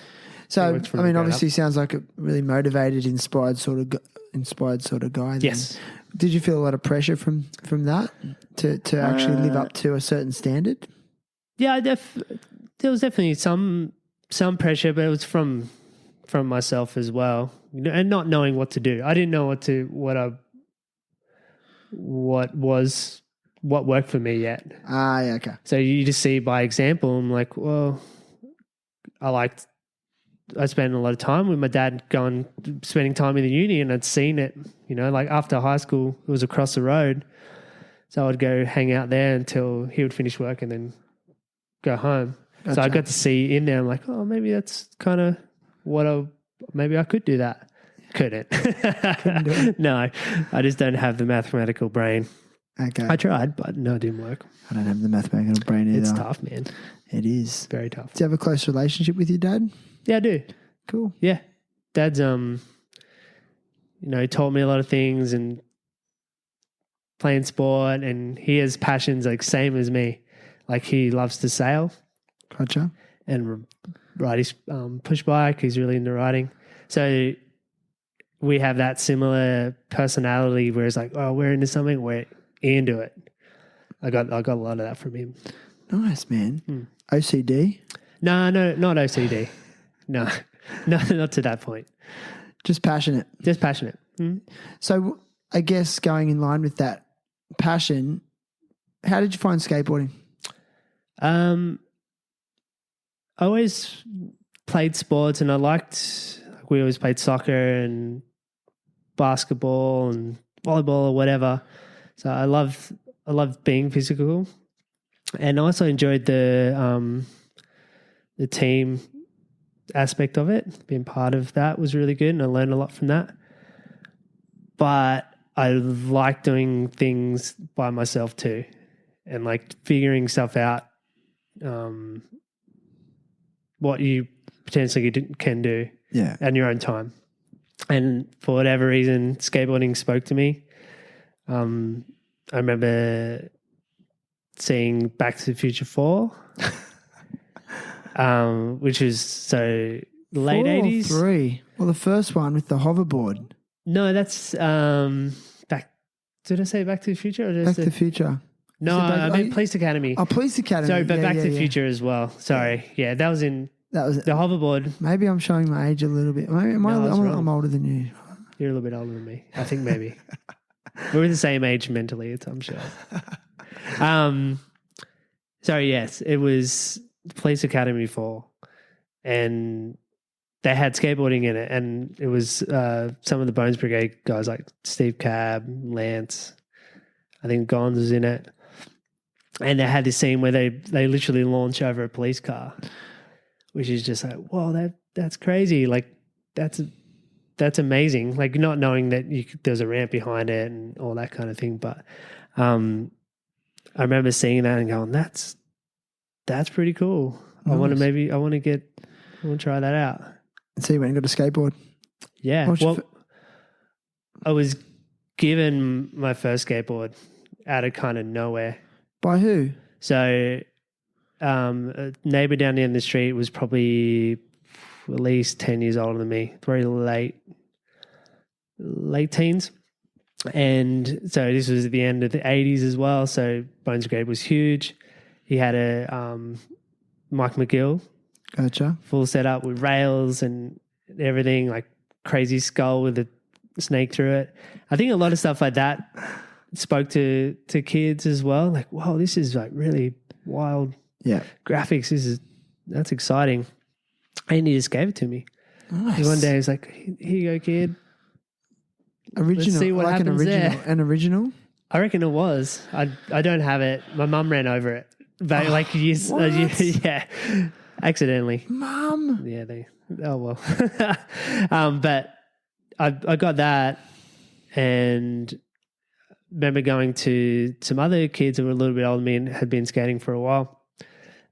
So I mean, obviously, up. sounds like a really motivated, inspired sort of guy. Then. Yes. Did you feel a lot of pressure from that to actually live up to a certain standard? Yeah, there was definitely some pressure, but it was from myself as well, and not knowing what to do. I didn't know what worked for me yet. Yeah, okay. So you just see by example. I'm like, well, I spent a lot of time with my dad spending time in the uni, and I'd seen it, like after high school, it was across the road. So I'd go hang out there until he would finish work and then go home. Gotcha. So I got to see in there, I'm like, oh, maybe that's kind of maybe I could do that. Couldn't do it. No, I just don't have the mathematical brain. Okay. I tried, but no, it didn't work. I don't have the mathematical brain either. It's tough, man. It is. Very tough. Do you have a close relationship with your dad? Yeah, I do. Cool. Yeah. Dad's, he taught me a lot of things and playing sport, and he has passions like same as me. Like he loves to sail. Gotcha. And ride his push bike. He's really into riding. So we have that similar personality where it's like, oh, we're into something, we're into it. I got a lot of that from him. Nice, man. OCD? No, not OCD. No, not to that point. Just passionate. Just passionate. Mm. So I guess going in line with that passion, how did you find skateboarding? I always played sports, and we always played soccer and basketball and volleyball or whatever. So I love being physical, and I also enjoyed the team aspect of it. Being part of that was really good, and I learned a lot from that. But I like doing things by myself too, and like figuring stuff out. What you potentially can do in your own time. And for whatever reason, skateboarding spoke to me. I remember seeing Back to the Future 4, which is so late 80s. 3. Well, the first one with the hoverboard. No, that's Back. Did I say Back to the Future? Or did Back to the Future. No, I meant Police Academy. Oh, Police Academy. Sorry, but Back to the Future as well. Sorry. Yeah, that was the hoverboard. Maybe I'm showing my age a little bit. Maybe I'm older than you. You're a little bit older than me. I think maybe. We're the same age mentally, I'm sure. Sorry, yes, it was Police Academy 4. And they had skateboarding in it. And it was some of the Bones Brigade guys like Steve Cab, Lance, I think Gons was in it. And they had this scene where they literally launch over a police car, which is just like, whoa, that's crazy. Like, that's amazing. Like, not knowing that there's a ramp behind it and all that kind of thing. But I remember seeing that and going, that's pretty cool. Nice. I want to try that out. And so you went and got a skateboard. Yeah. Well, I was given my first skateboard out of kind of nowhere. By who? So a neighbor down the end of the street was probably at least 10 years older than me, very late teens. And so this was at the end of the 80s as well. So Bones Brigade was huge. He had a Mike McGill. Gotcha. Full setup with rails and everything, like crazy skull with a snake through it. I think a lot of stuff like that spoke to kids as well. Like, wow, this is like really wild graphics. That's exciting. And he just gave it to me. Nice. And one day he was like, here you go, kid. Original. Let's see what like happens there. An original? I reckon it was. I don't have it. My mum ran over it. But like years, yeah, accidentally. Mum. Yeah, oh well. But I got that and remember going to some other kids who were a little bit older than me and had been skating for a while,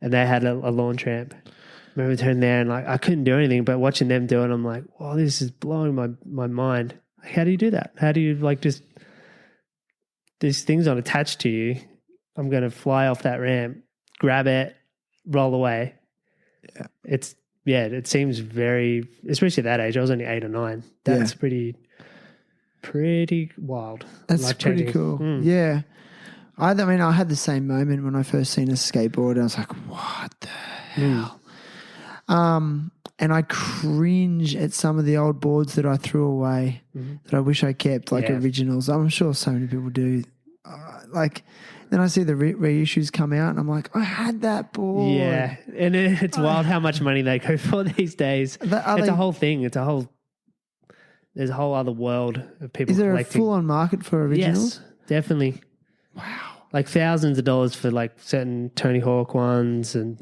and they had a launch ramp. I remember turning there and like I couldn't do anything, but watching them do it, I'm like, wow, this is blowing my mind. Like, how do you do that? How do you like just these things not attached to you? I'm going to fly off that ramp, grab it, roll away. Yeah. It seems very, especially at that age. I was only 8 or 9. That's pretty wild. That's pretty cool. Yeah. I mean, I had the same moment when I first seen a skateboard. I was like, what the hell? And I cringe at some of the old boards that I threw away that I wish I kept, like originals. I'm sure so many people do. Then I see the reissues come out and I'm like, I had that board. Yeah. And it's wild how much money they go for these days. It's a whole thing. There's a whole other world of people collecting. Is there a full-on market for originals? Yes, definitely. Wow. Like thousands of dollars for like certain Tony Hawk ones. And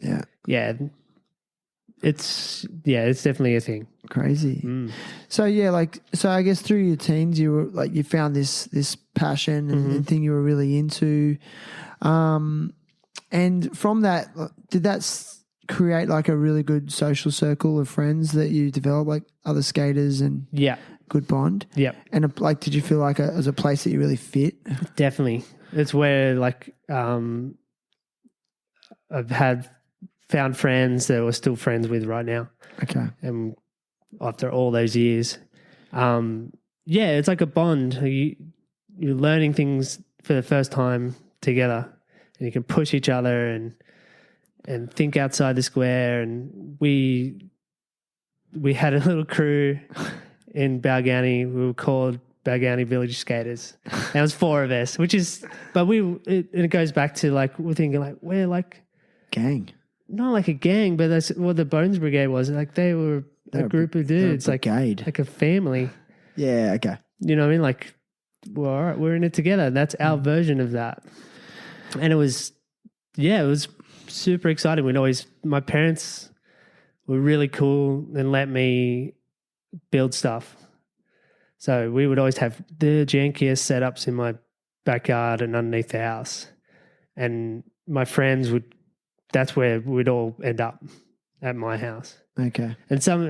it's definitely a thing. Crazy. So I guess through your teens you were like you found this passion and thing you were really into, and from that did that create like a really good social circle of friends that you developed, like other skaters and good bond? Yeah. And did you feel like it was a place that you really fit? Definitely. It's where like I've found friends that we're still friends with right now. Okay. And after all those years, it's like a bond. You're learning things for the first time together, and you can push each other and think outside the square. And we had a little crew in Balgownie. We were called Balgownie Village Skaters. There was 4 of us, it goes back to like we're thinking like we're like gang. Not like a gang, but that's what the Bones Brigade was. Like they were a group of dudes, like a family. Yeah, okay. You know what I mean? Like, well, all right, we're in it together. That's our version of that. And it was super exciting. My parents were really cool and let me build stuff. So we would always have the jankiest setups in my backyard and underneath the house. And my friends that's where we'd all end up, at my house. Okay. And some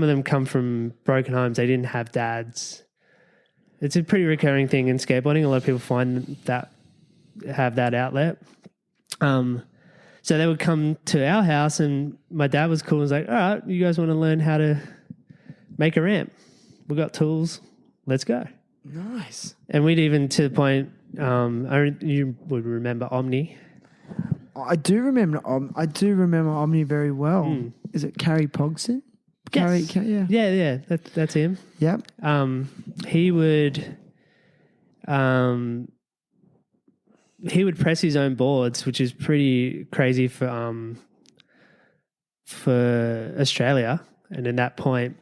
of them come from broken homes. They didn't have dads. It's a pretty recurring thing in skateboarding. A lot of people have that outlet. So they would come to our house and my dad was cool and was like, all right, you guys want to learn how to make a ramp? We got tools. Let's go. Nice. And we'd even to the point, you would remember Omni. I do remember Omni very well. Is it Carrie Pogson? Yes. Yeah. That's him. Yep. He would press his own boards, which is pretty crazy for Australia. And in that point,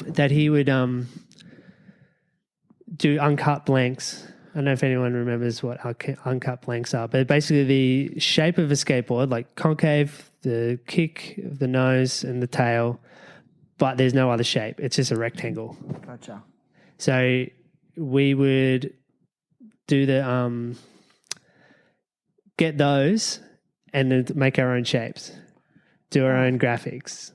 that he would do uncut blanks I don't know if anyone remembers what uncut blanks are, but basically the shape of a skateboard, like concave, the kick, the nose, and the tail, but there's no other shape. It's just a rectangle. Gotcha. So we would do the get those and then make our own shapes, do our own graphics,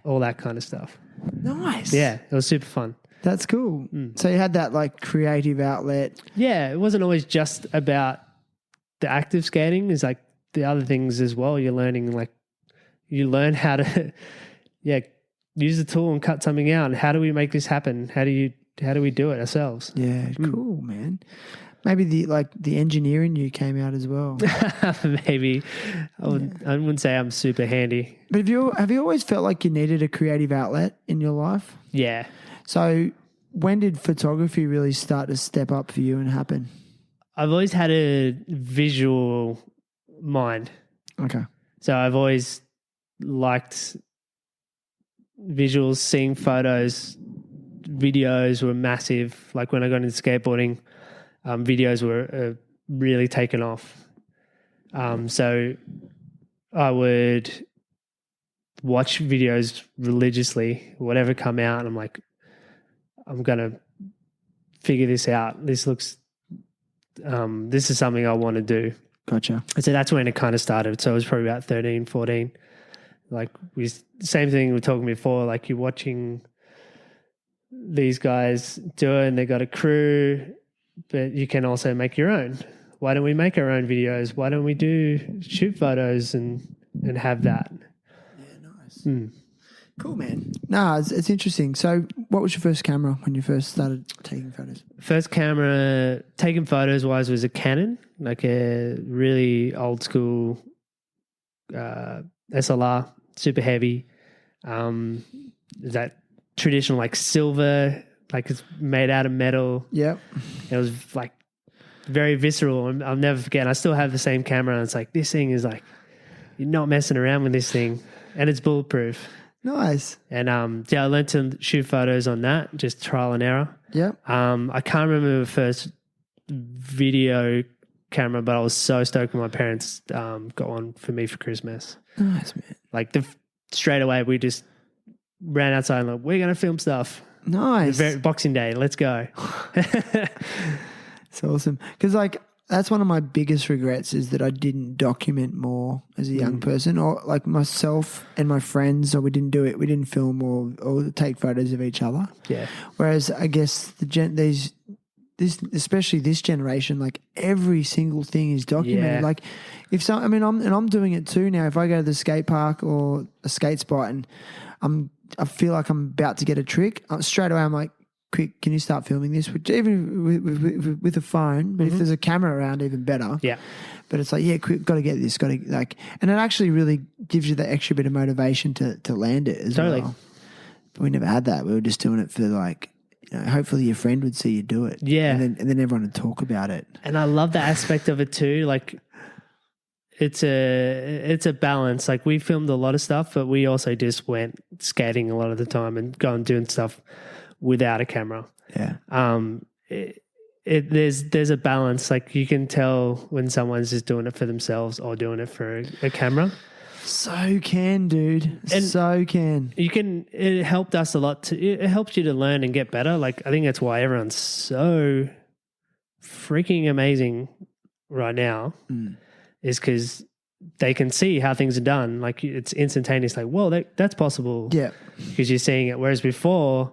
all that kind of stuff. Nice. Yeah, it was super fun. That's cool. So you had that like creative outlet. Yeah, it wasn't always just about the active skating. It's like the other things as well. You're learning, like you learn how to, use the tool and cut something out. And how do we make this happen? How do we do it ourselves? Yeah, cool, man. Maybe the engineer in you came out as well. Maybe. I wouldn't say I'm super handy. But have you always felt like you needed a creative outlet in your life? Yeah. So when did photography really start to step up for you and happen? I've always had a visual mind. Okay. So I've always liked visuals, seeing photos. Videos were massive. Like when I got into skateboarding, videos were really taken off. So I would watch videos religiously, whatever come out, and I'm like, I'm going to figure this out. This is something I want to do. Gotcha. So that's when it kind of started. So it was probably about 13, 14. Like same thing we were talking before, like you're watching these guys do it and they got a crew, but you can also make your own. Why don't we make our own videos? Why don't we shoot photos and have that? Yeah, nice. Cool, man. No, it's interesting. So what was your first camera when you first started taking photos? First camera taking photos wise was a Canon, like a really old school SLR, super heavy. That traditional like silver, like it's made out of metal. Yep. It was like very visceral. I'll never forget. I still have the same camera and it's like, this thing is like, you're not messing around with this thing and it's bulletproof. Nice. And I learned to shoot photos on that, just trial and error. Yep. I can't remember the first video camera, but I was so stoked when my parents got one for me for Christmas. Nice, man. Like straight away, we just ran outside and like, we're going to film stuff. Nice. Boxing Day, let's go. It's awesome. Because like, that's one of my biggest regrets is that I didn't document more as a young person, or like myself and my friends, or we didn't do it. We didn't film or take photos of each other. Yeah. Whereas I guess especially this generation, like every single thing is documented. Yeah. Like I'm doing it too now. If I go to the skate park or a skate spot and I feel like I'm about to get a trick, straight away I'm like, quick, can you start filming this? Which even with a phone, but if there's a camera around, even better. Yeah. But it's like, yeah, quick, got to get this, and it actually really gives you that extra bit of motivation to land it as well. But we never had that. We were just doing it for like, hopefully your friend would see you do it. Yeah. And then everyone would talk about it. And I love the aspect of it too. Like it's a balance. Like we filmed a lot of stuff, but we also just went skating a lot of the time and going doing stuff without a camera. Yeah. There's a balance. Like you can tell when someone's just doing it for themselves or doing it for a camera. So can, dude. And so can. It helped us a lot it helps you to learn and get better. Like I think that's why everyone's so freaking amazing right now is because they can see how things are done. Like it's instantaneous. Like, well, that's possible. Yeah. Because you're seeing it. Whereas before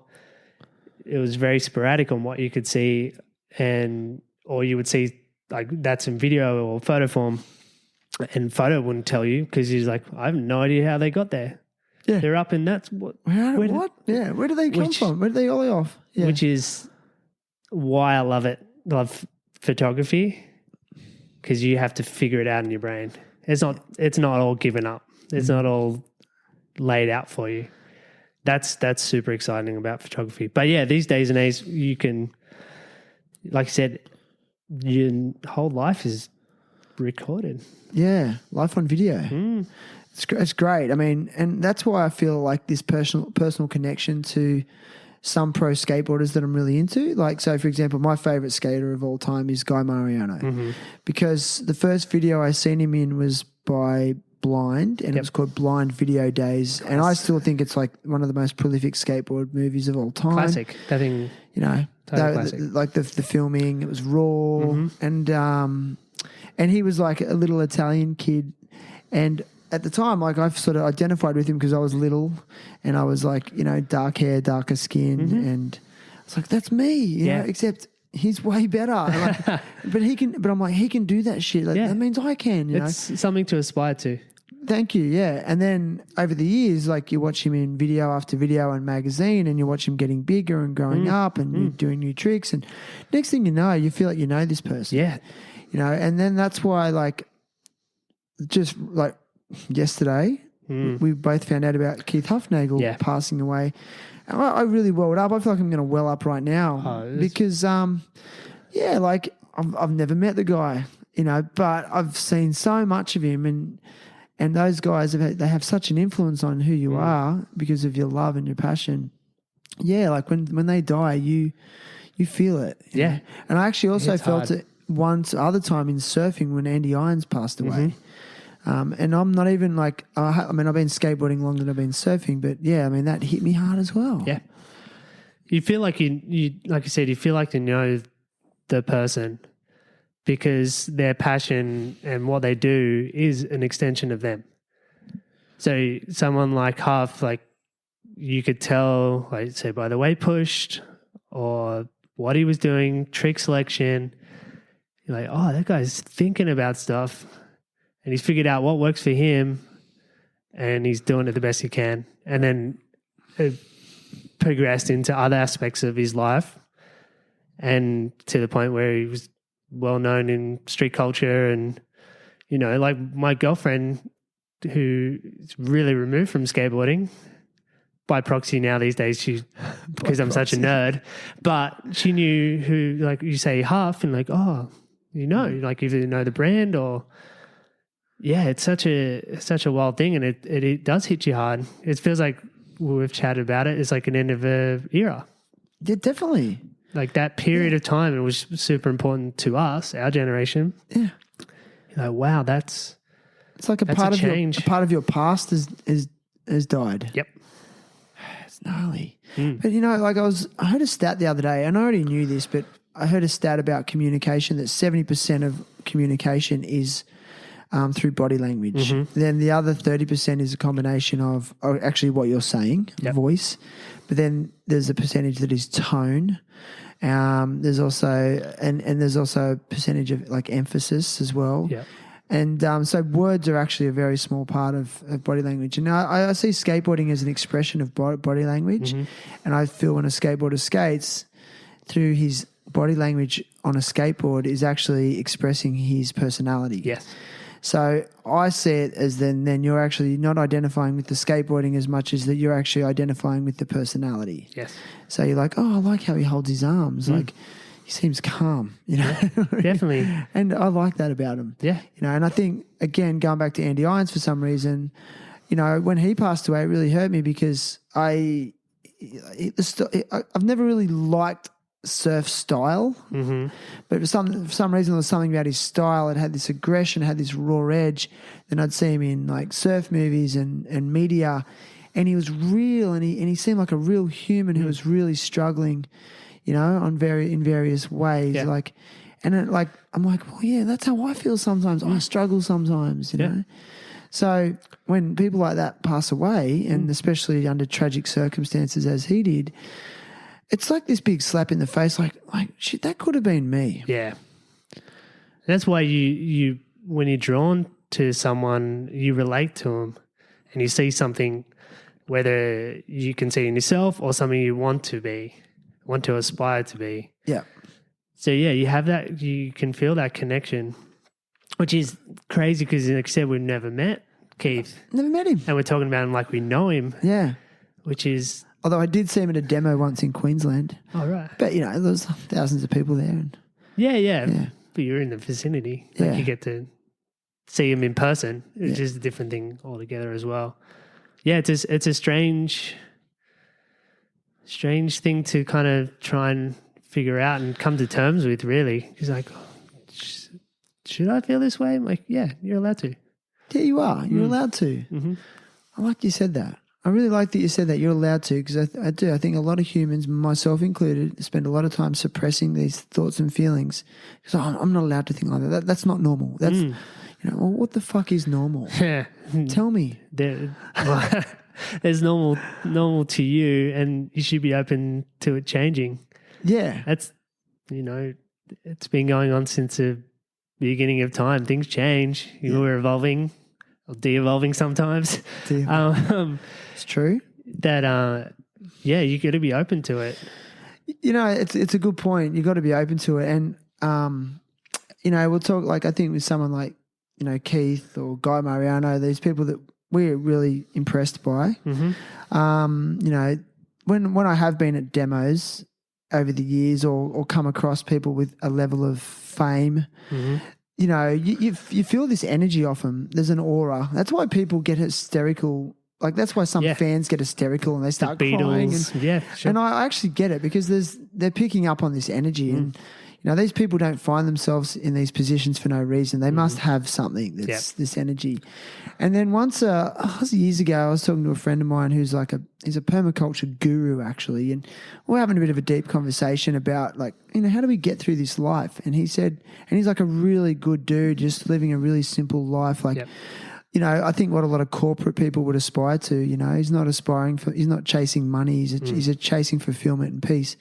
it was very sporadic on what you could see or you would see like that's in video or photo form. And photo wouldn't tell you because he's like, I have no idea how they got there. Yeah. They're up in that. What? Yeah. Where do they come from? Where do they ollie off? Yeah. Which is why I love it. Love photography because you have to figure it out in your brain. It's not all given up. It's not all laid out for you. That's super exciting about photography. But yeah, these days and age, you can, like I said, your whole life is recorded. Yeah, life on video. It's great. I mean, and that's why I feel like this personal connection to some pro skateboarders that I'm really into. Like, so for example, my favorite skater of all time is Guy Mariano, because the first video I seen him in was by Blind, and it was called Blind Video Days. And I still think it's like one of the most prolific skateboard movies of all time. Classic. That thing, you know, classic. like the filming, it was raw, and he was like a little Italian kid, and at the time, like I've sort of identified with him because I was little, and I was like, you know, dark hair, darker skin, and I was like, that's me, you know, except he's way better. Like, but I'm like, he can do that shit. Like, that means I can. You know, it's something to aspire to. Thank you. Yeah. And then over the years, like you watch him in video after video and magazine, and you watch him getting bigger and growing up and you're doing new tricks. And next thing you know, you feel like you know this person. Yeah. You know, and then that's why, like, just like yesterday, we both found out about Keith Huffnagel passing away. And I really welled up. I feel like I'm going to well up right now because, like I've never met the guy, you know, but I've seen so much of him, and those guys they have such an influence on who you are because of your love and your passion. Yeah, like when they die, you feel it. You know? And I actually also felt it once other time in surfing when Andy Irons passed away. And I'm not even like, I mean, I've been skateboarding longer than I've been surfing, but yeah, I mean, that hit me hard as well. Yeah. You feel like you like you said, you feel like you know the person because their passion and what they do is an extension of them. So someone like Huff, like you could tell, like say by the way pushed or what he was doing, trick selection, you're like, oh, that guy's thinking about stuff. And he's figured out what works for him, and he's doing it the best he can. And then it progressed into other aspects of his life, and to the point where he was well known in street culture. And, you know, like my girlfriend, who is really removed from skateboarding, by proxy now these days, because I'm such a nerd, but she knew who, like you say, Huff, and like, oh, you know, like either know the brand or. Yeah, it's such a wild thing, and it does hit you hard. It feels like we've chatted about it. It's like an end of an era. Yeah, definitely. Like that period of time, it was super important to us, our generation. Yeah. You're like, wow, it's like a part of your past has died. Yep. It's gnarly. But you know, like I heard a stat the other day, and I already knew this, but I heard a stat about communication that 70% of communication is through body language. Then the other 30% is a combination of actually what you're saying, voice. But then there's a percentage that is tone. There's also and there's also a percentage of like emphasis as well. Yeah. And so words are actually a very small part of body language. And I see skateboarding as an expression of body language. And I feel when a skateboarder skates, through his body language on a skateboard is actually expressing his personality. Yes. So I see it as then you're actually not identifying with the skateboarding as much as that you're actually identifying with the personality. Yes. So you're like, oh, I like how he holds his arms. Like he seems calm, you know. Definitely. And I like that about him. Yeah. You know, and I think, again, going back to Andy Irons for some reason, you know, when he passed away, it really hurt me because I've never really liked surf style, but for some reason there was something about his style. It had this aggression, it had this raw edge. Then I'd see him in like surf movies and media, and he was real, and he seemed like a real human who was really struggling, you know, in various ways. I'm like, well, yeah, that's how I feel sometimes. I struggle sometimes, you know. So when people like that pass away, and especially under tragic circumstances as he did, it's like this big slap in the face, like shit, that could have been me. Yeah. That's why you when you're drawn to someone, you relate to them and you see something, whether you can see in yourself or something you want to aspire to be. Yeah. So yeah, you have that, you can feel that connection, which is crazy because like I said, we've never met Keith. Never met him. And we're talking about him like we know him. Yeah. Which is... Although I did see him at a demo once in Queensland. Oh, right. But, you know, there was thousands of people there. And yeah. But you're in the vicinity. Like you get to see him in person, which is a different thing altogether as well. Yeah, it's a strange strange thing to kind of try and figure out and come to terms with, really. He's like, should I feel this way? I'm like, yeah, you're allowed to. Yeah, you are. You're allowed to. Mm-hmm. I like you said that. I really like that you said that you're allowed to, because I do. I think a lot of humans, myself included, spend a lot of time suppressing these thoughts and feelings because I'm not allowed to think like that. That's not normal. That's, well, what the fuck is normal? Yeah. Tell me. There's normal to you, and you should be open to it changing. Yeah. That's, it's been going on since the beginning of time. Things change. We're evolving. De-evolving sometimes. It's true. That you got to be open to it. It's a good point. You got to be open to it, and we'll talk. Like, I think with someone like Keith or Guy Mariano, these people that we're really impressed by. Mm-hmm. When I have been at demos over the years, or come across people with a level of fame. Mm-hmm. You feel this energy off them. There's an aura. That's why people get hysterical. Like, that's why some fans get hysterical and they start the Beatles. crying. And I actually get it, because they're picking up on this energy. And, these people don't find themselves in these positions for no reason. They must have something that's this energy. And then once, years ago, I was talking to a friend of mine who's he's a permaculture guru, actually. And we're having a bit of a deep conversation about, how do we get through this life? And he said, and he's like a really good dude, just living a really simple life. I think what a lot of corporate people would aspire to, he's not he's not chasing money. He's chasing fulfillment and peace.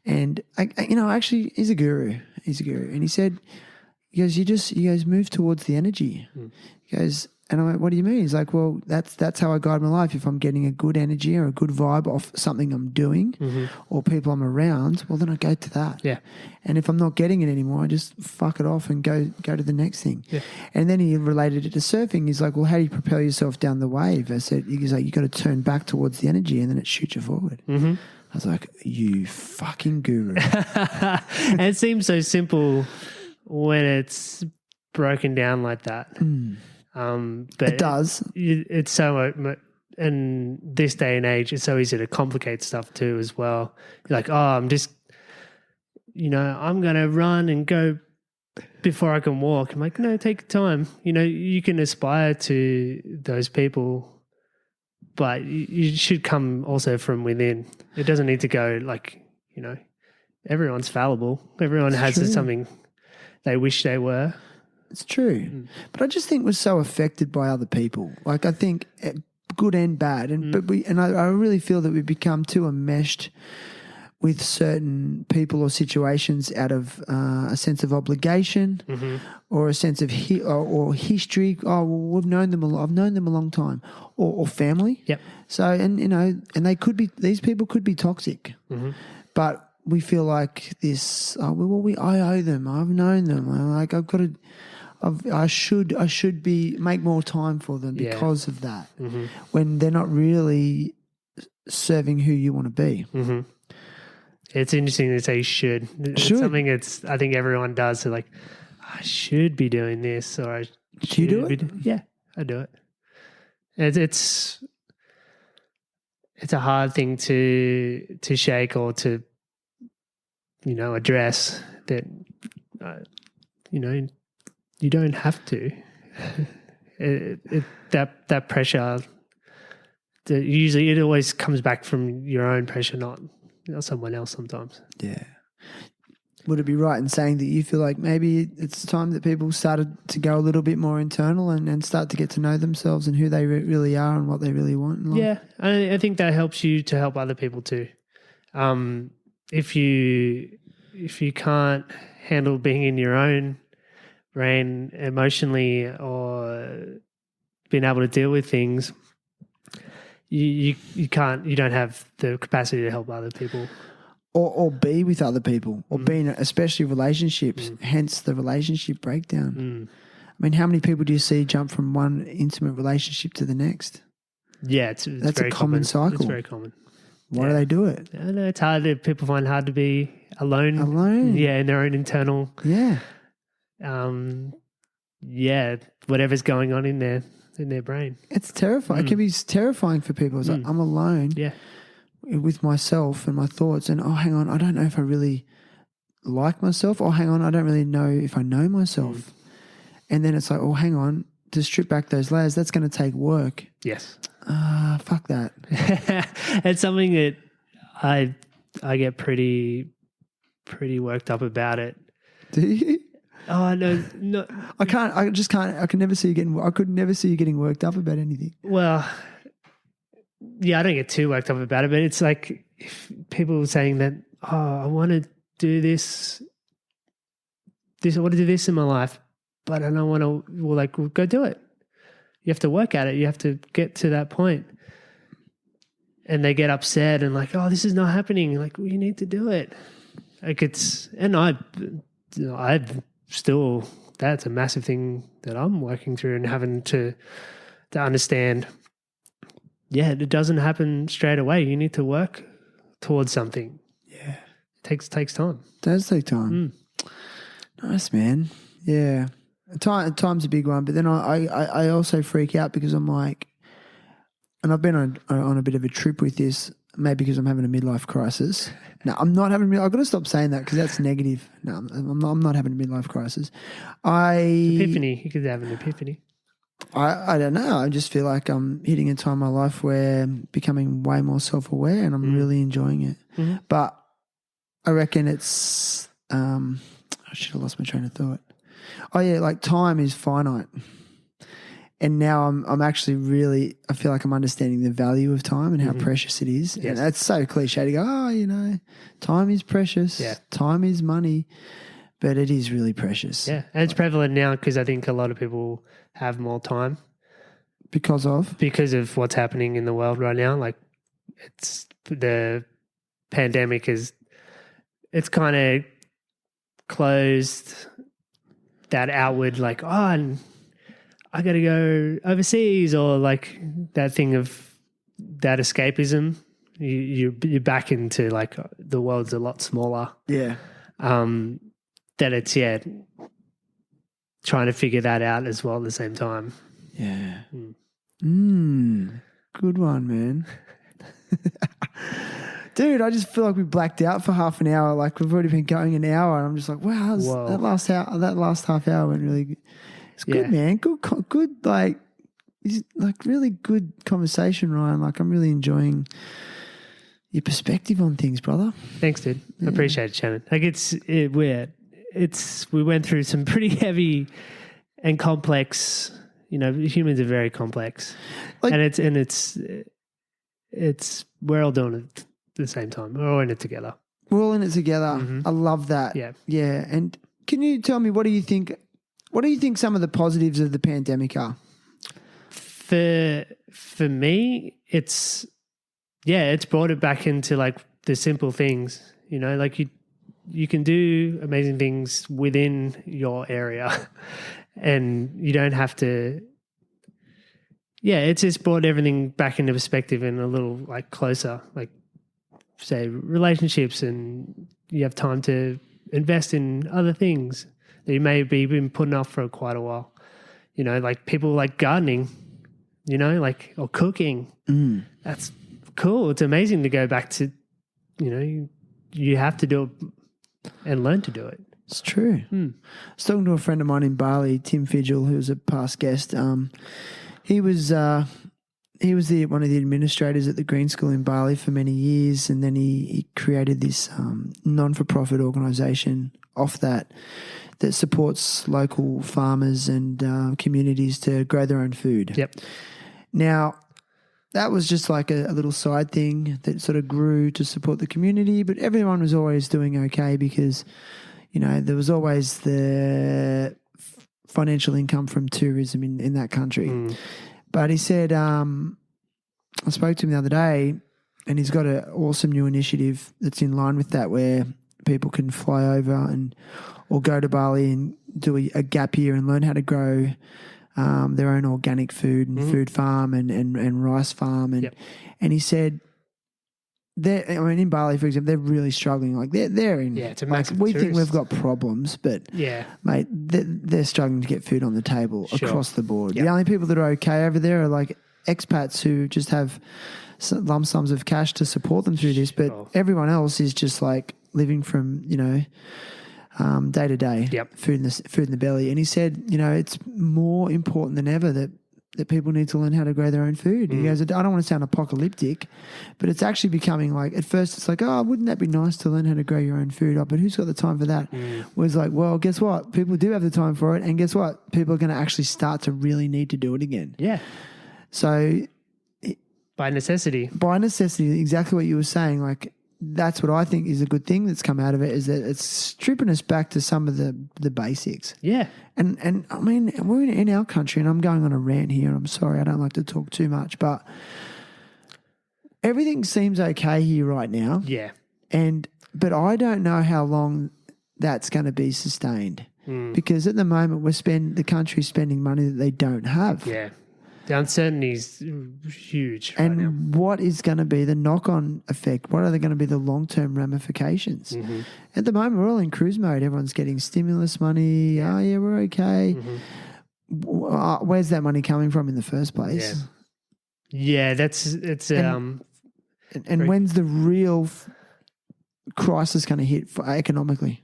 And actually, he's a guru. And he said, you guys move towards the energy. He goes, and I went, what do you mean? He's like, well, that's how I guide my life. If I'm getting a good energy or a good vibe off something I'm doing or people I'm around, well, then I go to that. Yeah. And if I'm not getting it anymore, I just fuck it off and go to the next thing. Yeah. And then he related it to surfing. He's like, well, how do you propel yourself down the wave? I said, he's like, you got to turn back towards the energy and then it shoots you forward. Mm-hmm. I was like, you fucking guru. And it seems so simple when it's broken down like that. But it does. It's so, in this day and age, it's so easy to complicate stuff too as well. You're like, I'm just, I'm going to run and go before I can walk. I'm like, no, take time. You can aspire to those people, but you should come also from within. It doesn't need to go everyone's fallible. Everyone has something they wish they were. It's true. But I just think we're so affected by other people. I think good and bad. And I really feel that we've become too enmeshed with certain people or situations out of a sense of obligation or a sense of or history. Oh, well, we've known them I've known them a long time, or family. Yep. So, and they could be, these people could be toxic, but we feel like this. I owe them. I've known them. I've got to. I should make more time for them because of that. When they're not really serving who you want to be. It's interesting to say should. It's something I think everyone does. So like, I should be doing this, or I should. Do you do it? Yeah, I do it. It's a hard thing to shake or to address that. You don't have to. That pressure. Usually, it always comes back from your own pressure, not someone else. Sometimes. Yeah. Would it be right in saying that you feel like maybe it's time that people started to go a little bit more internal and start to get to know themselves and who they really are and what they really want in life? Yeah, I think that helps you to help other people too. If you can't handle being in your own brain emotionally or being able to deal with things, you don't have the capacity to help other people. Or be with other people, or be in, especially relationships, hence the relationship breakdown. I mean, how many people do you see jump from one intimate relationship to the next? Yeah, that's very a common cycle. It's very common. Why do they do it? I know it's hard. People find it hard to be alone. Yeah, in their own internal. Yeah. Whatever's going on in their brain. It's terrifying. It can be terrifying for people. It's like, I'm alone. Yeah. with myself and my thoughts, and hang on, I don't know if I really like myself, or hang on, I don't really know if I know myself. And then it's like, hang on, to strip back those layers, that's going to take work. Yes. Fuck that. It's something that I get pretty worked up about it. Do you? Oh no. I could never see you getting worked up about anything. Well, yeah, I don't get too worked up about it, but it's like if people saying that, I want to do this, I want to do this in my life, but I don't want to. Well, like, go do it. You have to work at it. You have to get to that point. And they get upset and like, this is not happening. Like, you need to do it. Like I've still, that's a massive thing that I'm working through and having to understand. Yeah, it doesn't happen straight away. You need to work towards something. Yeah. It takes time. It does take time. Nice, man. Yeah. Time's a big one, but then I also freak out because I'm like, and I've been on a bit of a trip with this, maybe because I'm having a midlife crisis. No, I'm not having. I've got to stop saying that because that's negative. No, I'm not having a midlife crisis. Epiphany. You could have an epiphany. I don't know. I just feel like I'm hitting a time in my life where I'm becoming way more self-aware and I'm really enjoying it. Mm-hmm. But I reckon it's. I should have lost my train of thought. Oh yeah, like time is finite. And now I'm actually really, I feel like I'm understanding the value of time and how precious it is. Yes. And that's so cliche to go, time is precious. Yeah. Time is money. But it is really precious. Yeah. And it's prevalent now because I think a lot of people have more time. Because of what's happening in the world right now. Like it's the pandemic it's kind of closed that outward like, and I got to go overseas, or like that thing of that escapism. You're back into like the world's a lot smaller. Yeah. That it's trying to figure that out as well at the same time. Yeah. Good one, man. Dude, I just feel like we blacked out for half an hour. Like we've already been going an hour, and I'm just like, wow, that last half hour went really good. It's good, man. Good, like, really good conversation, Ryan. Like, I'm really enjoying your perspective on things, brother. Thanks, dude. I appreciate it, Shannon. Like, we went through some pretty heavy and complex. Humans are very complex, like, and it's we're all doing it at the same time. We're all in it together. We're all in it together. Mm-hmm. I love that. Yeah. Yeah. And can you tell me, what do you think some of the positives of the pandemic are? For me, it's brought it back into like the simple things, like you can do amazing things within your area and you don't have to, it's just brought everything back into perspective and a little like closer, like say relationships, and you have time to invest in other things that you may be been putting off for quite a while. Like people like gardening, or cooking. That's cool. It's amazing to go back to, you have to do it and learn to do it. It's true. I was talking to a friend of mine in Bali, Tim Fidgel, who was a past guest. He was one of the administrators at the Green School in Bali for many years, and then he created this non-for-profit organisation off that supports local farmers and communities to grow their own food. Yep. Now, that was just like a little side thing that sort of grew to support the community, but everyone was always doing okay because, there was always the financial income from tourism in that country. But he said, I spoke to him the other day, and he's got an awesome new initiative that's in line with that, where people can fly over or go to Bali and do a gap year and learn how to grow their own organic food and food farm and rice farm. And he said, in Bali, for example, they're really struggling. Like they're in. Yeah, it's a massive we think we've got problems, but mate, they're struggling to get food on the table across the board. Yep. The only people that are okay over there are like expats who just have lump sums of cash to support them through this, but everyone else is just like living from, day to day, food in the belly. And he said, it's more important than ever that people need to learn how to grow their own food. He goes, I don't want to sound apocalyptic, but it's actually becoming like, at first it's like, oh, wouldn't that be nice to learn how to grow your own food? Oh, but who's got the time for that? Was like, well, guess what? People do have the time for it. And guess what? People are going to actually start to really need to do it again. Yeah. So by necessity, exactly what you were saying. Like, that's what I think is a good thing that's come out of it, is that it's stripping us back to some of the basics. Yeah. And I mean, we're in our country, and I'm going on a rant here. I'm sorry, I don't like to talk too much, but everything seems okay here right now. Yeah. But I don't know how long that's going to be sustained, because at the moment the country's spending money that they don't have. Yeah. The uncertainty is huge right now. And what is going to be the knock-on effect? What are going to be the long-term ramifications? At the moment, we're all in cruise mode. Everyone's getting stimulus money. Oh, yeah, we're okay. Where's that money coming from in the first place? Yeah, And when's the real crisis going to hit economically?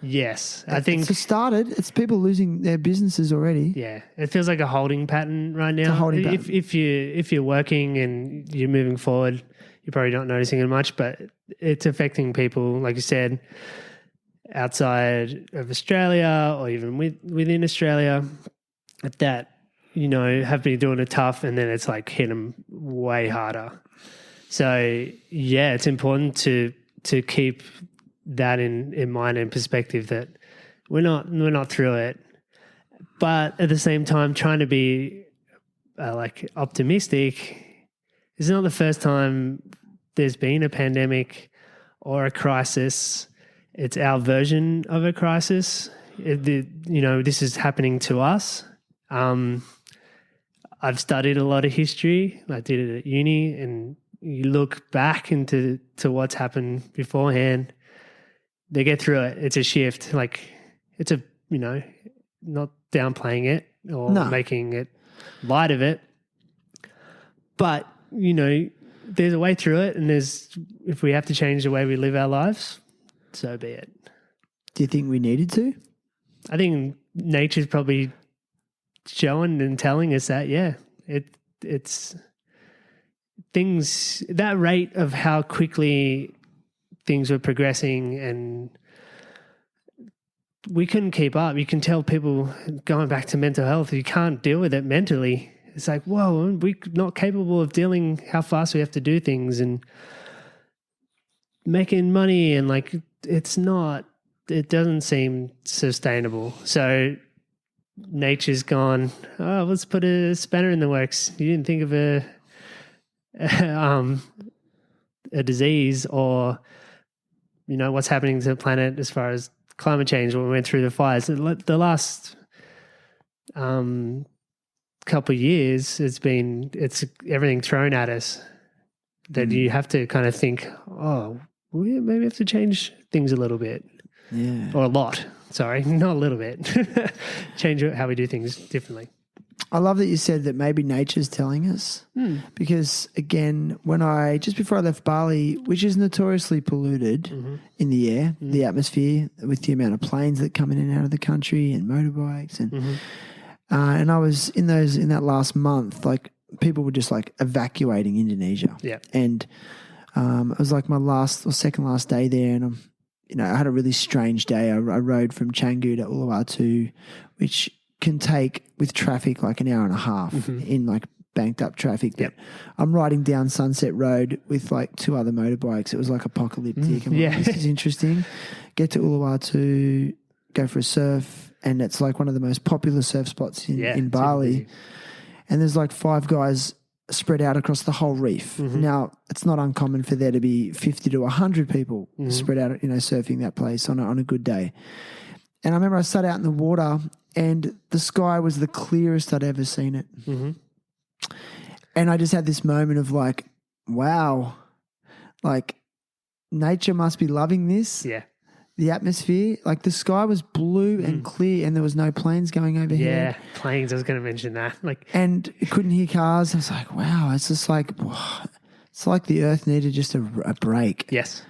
Yes, I think it's started. It's people losing their businesses already. Yeah, it feels like a holding pattern right now. It's a holding pattern. If you're working and you're moving forward, you're probably not noticing it much, but it's affecting people, like you said, outside of Australia or even within Australia that have been doing it tough, and then it's like hit them way harder. So yeah, it's important to keep that in mind and perspective, that we're not through it, but at the same time trying to be like optimistic. It's not the first time there's been a pandemic or a crisis. It's our version of a crisis. This is happening to us. I've studied a lot of history. I did it at uni, and you look back into what's happened beforehand. They get through it. It's a shift. Like, it's not downplaying it or making it light of it. But, there's a way through it, and if we have to change the way we live our lives, so be it. Do you think we needed to? I think nature's probably showing and telling us that, it's things, that rate of how quickly things were progressing, and we couldn't keep up. You can tell people, going back to mental health, you can't deal with it mentally. It's like, whoa, we're not capable of dealing how fast we have to do things and making money, and like, it doesn't seem sustainable. So nature's gone, oh, let's put a spanner in the works. You didn't think of a disease or what's happening to the planet as far as climate change when we went through the fires. The last couple of years, it's everything thrown at us that you have to kind of think, oh, we maybe have to change things a little bit. Yeah. Or a lot. Sorry, not a little bit. Change how we do things differently. I love that you said that maybe nature's telling us, because again, just before I left Bali, which is notoriously polluted in the air, the atmosphere, with the amount of planes that come in and out of the country and motorbikes, and I was in that last month, like, people were just like evacuating Indonesia. Yeah. And it was like my second last day there, and I had a really strange day. I rode from Canggu to Uluwatu, which can take, with traffic, like an hour and a half in like banked up traffic. But I'm riding down Sunset Road with like two other motorbikes. It was like apocalyptic. I'm like, this is interesting. Get to Uluwatu, go for a surf, and it's like one of the most popular surf spots in Bali. And there's like 5 guys spread out across the whole reef. Now, it's not uncommon for there to be 50 to 100 people spread out, surfing that place on a good day. And I remember I sat out in the water, and the sky was the clearest I'd ever seen it. And I just had this moment of like, wow, like, nature must be loving this. Yeah. the atmosphere. Like the sky was blue and clear, and there was no planes going overhead. Yeah, planes. I was going to mention that. Like, and you couldn't hear cars. I was like, wow, it's just like, it's like the earth needed just a break. yes.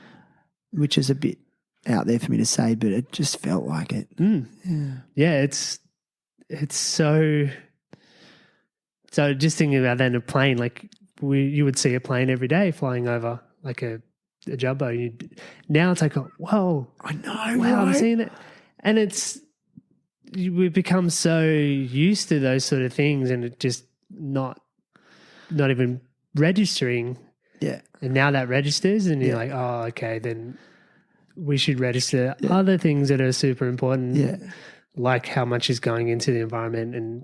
Which is a bit out there for me to say, but it just felt like it. Yeah, it's so just thinking about that in a plane, like you would see a plane every day flying over, like a jumbo. Now it's like, whoa, I know, wow, I'm right? seeing it. And we've become so used to those sort of things, and it just not even registering. Yeah. And now that registers, and you're like, oh, okay, then we should register other things that are super important. Yeah. Like how much is going into the environment, and,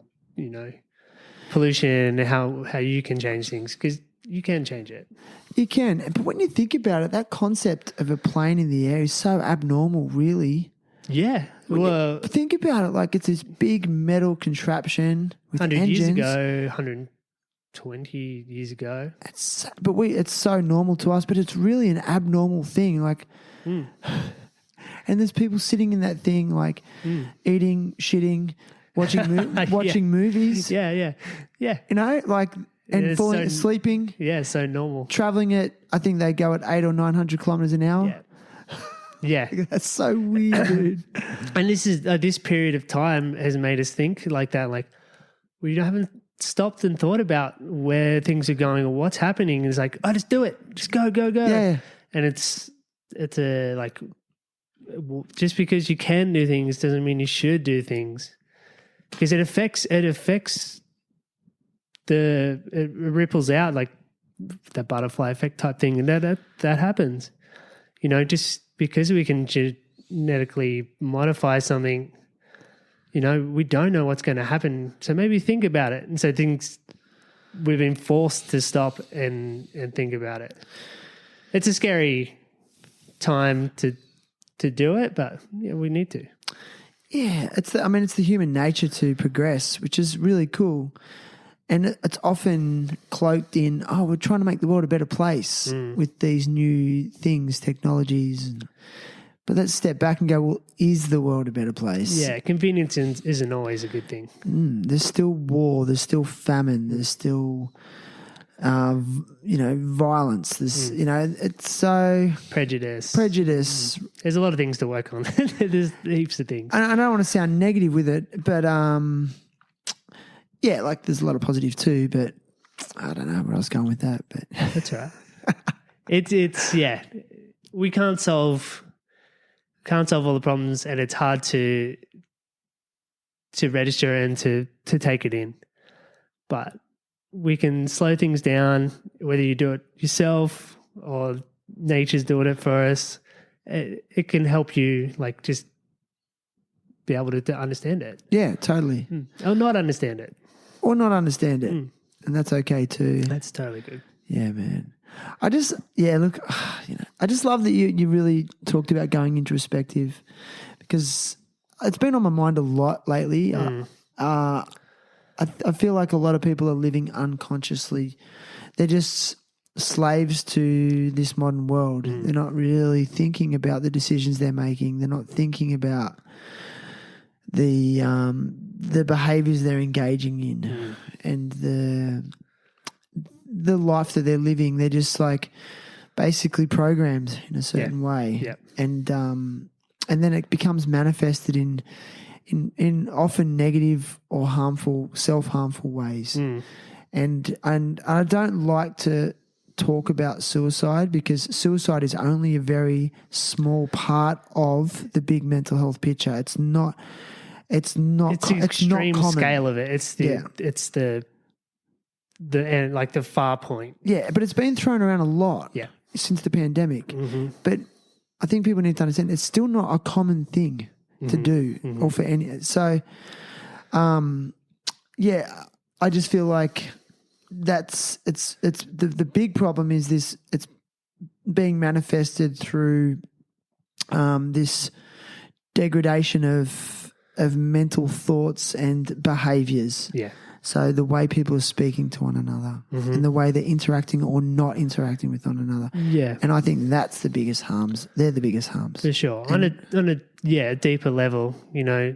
pollution, how you can change things, because you can change it. You can. But when you think about it, that concept of a plane in the air is so abnormal, really. Yeah. Well, Think about it like it's this big metal contraption with 100 engines. years ago, 120 years ago. It's so normal to us, but it's really an abnormal thing. Like, and there's people sitting in that thing, like eating, shitting, watching movies. Yeah. Like, and It's falling, sleeping. Yeah, so normal. Traveling at, I think they go at 800 or 900 kilometers an hour. Yeah. Yeah. That's so weird, dude. And this period of time has made us think like that. Like, we haven't stopped and thought about where things are going or what's happening. It's like, oh, just do it. Just go. Yeah. And it's a like, just because you can do things doesn't mean you should do things, because it affects it ripples out, like the butterfly effect type thing. And that happens, just because we can genetically modify something, we don't know what's going to happen. So maybe think about it. And so we've been forced to stop and think about it. It's a scary time to do it, but yeah, we need to. Yeah, it's the human nature to progress, which is really cool. And it's often cloaked in, we're trying to make the world a better place with these new things, technologies. But let's step back and go, well, is the world a better place? Yeah, convenience isn't always a good thing. There's still war, there's still famine, there's still, violence. There's, it's so... Prejudice. There's a lot of things to work on. There's heaps of things. I don't want to sound negative with it, but... yeah, like there's a lot of positive too, but I don't know where I was going with that. But that's right. It's we can't solve all the problems, and it's hard to register and to take it in. But we can slow things down, whether you do it yourself or nature's doing it for us. It can help you, like, just be able to understand it. Yeah, totally. Or not understand it. And that's okay too. That's totally good. Yeah, man. I just love that you really talked about going introspective, because it's been on my mind a lot lately. I feel like a lot of people are living unconsciously. They're just slaves to this modern world. They're not really thinking about the decisions they're making. They're not thinking about the behaviors they're engaging in and the life that they're living. They're just like basically programmed in a certain way. Yeah. And then it becomes manifested in often negative or harmful, self-harmful ways. And I don't like to talk about suicide, because suicide is only a very small part of the big mental health picture. It's the extreme scale of it. It's the end, like the far point. Yeah, but it's been thrown around a lot since the pandemic. But I think people need to understand it's still not a common thing to do or for any. So, I just feel like it's the big problem is this. It's being manifested through this degradation of mental thoughts and behaviors. Yeah. So the way people are speaking to one another and the way they're interacting or not interacting with one another. Yeah. And I think that's the biggest harms. They're the biggest harms. For sure. On a deeper level, you know,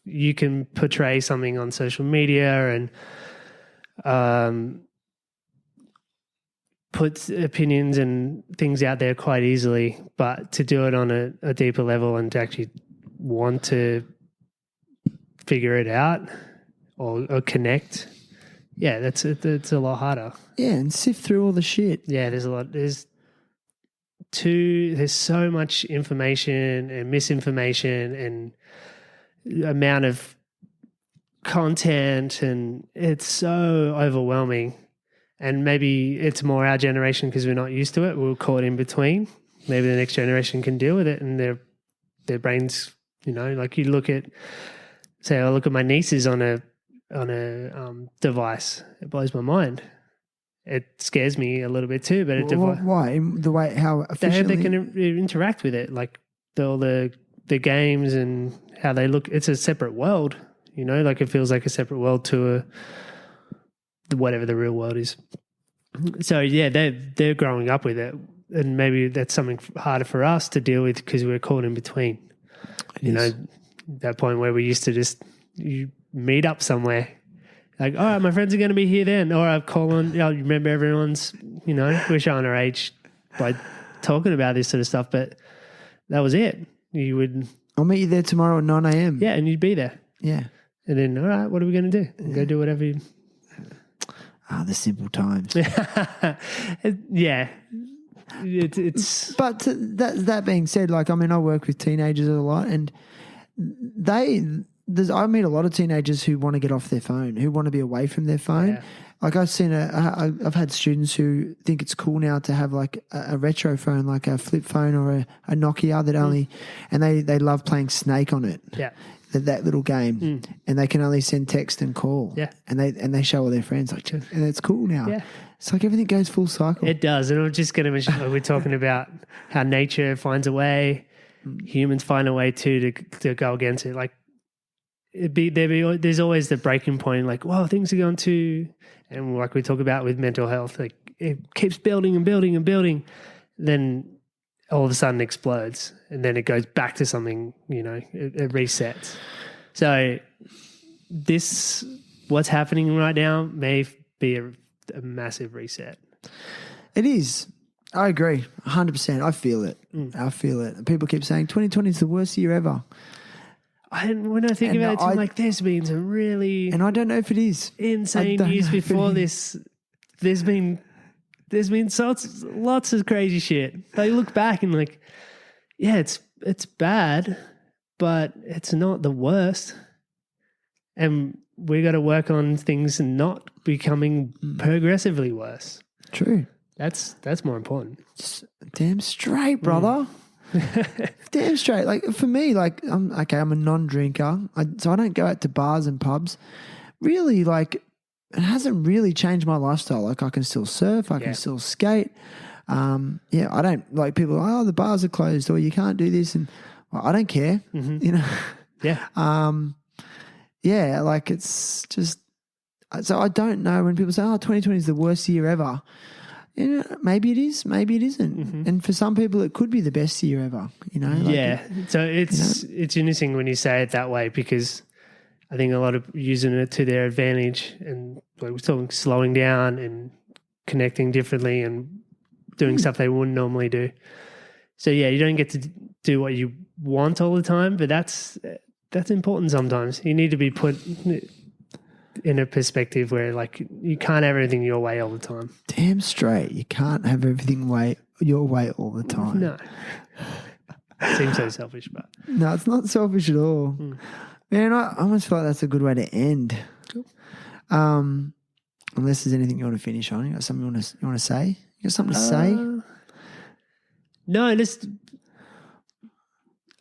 you can portray something on social media and put opinions and things out there quite easily, but to do it on a deeper level and to actually want to figure it out or connect, that's a lot harder. Yeah, and sift through all the shit. Yeah, there's so much information and misinformation and amount of content, and it's so overwhelming. And maybe it's more our generation because we're not used to it. We're caught in between. Maybe the next generation can deal with it, and their brains, you know, like I look at my nieces on a device. It blows my mind. It scares me a little bit too. But why? The way how efficiently they can interact with it, like all the games and how they look. It's a separate world, you know. Like it feels like a separate world to whatever the real world is. So yeah, they're growing up with it, and maybe that's something harder for us to deal with because we're caught in between. You know, that point where we used to just you meet up somewhere, like, all right, my friends are going to be here then, or I call on. You remember everyone's. You know, we're showing our age by talking about this sort of stuff, but that was it. You would. I'll meet you there tomorrow at 9 a.m. Yeah, and you'd be there. Yeah, and then all right, what are we going to do? Go do whatever. The simple times. Yeah. It's But that being said, like, I mean, I work with teenagers a lot, and I meet a lot of teenagers who want to get off their phone, who want to be away from their phone. Yeah. Like I've had students who think it's cool now to have like a retro phone, like a flip phone or a Nokia that only, and they love playing Snake on it. Yeah. That little game, and they can only send text and call. Yeah, and they show all their friends like, and it's cool now. Yeah, it's like everything goes full cycle. It does, and I'm just going to mention we're talking about how nature finds a way, humans find a way too to go against it. Like there's always the breaking point. Like, whoa, things are going too, and like we talk about with mental health, like it keeps building and building and building, then all of a sudden explodes, and then it goes back to something, you know, it resets. So what's happening right now may be a massive reset. It is. I agree 100%. I feel it. I feel it. People keep saying 2020 is the worst year ever. When I think about it, I'm like, there's been some really... And I don't know if it is. Insane years before this. There's been lots of crazy shit. They look back and like, yeah, it's bad, but it's not the worst. And we got to work on things and not becoming progressively worse. True. That's more important. Damn straight, brother. Damn straight. Like for me, like I'm a non-drinker, so I don't go out to bars and pubs. Really, like. It hasn't really changed my lifestyle. Like I can still surf, I can still skate. I don't like people. Oh, the bars are closed, or you can't do this, and I don't care. You know. Yeah. Like it's just. So I don't know when people say, "Oh, 2020 is the worst year ever." You know, maybe it is, maybe it isn't. And for some people, it could be the best year ever. You know. Like So it's interesting when you say it that way because. I think a lot of using it to their advantage and like we're talking slowing down and connecting differently and doing stuff they wouldn't normally do. So yeah, you don't get to do what you want all the time, but that's important sometimes. You need to be put in a perspective where like you can't have everything your way all the time. Damn straight. You can't have everything your way all the time. No. Seems so selfish, but no, it's not selfish at all. Man, I almost feel like that's a good way to end. Cool. Unless there's anything you want to finish on. You got something you want to say? You got something to say? No, I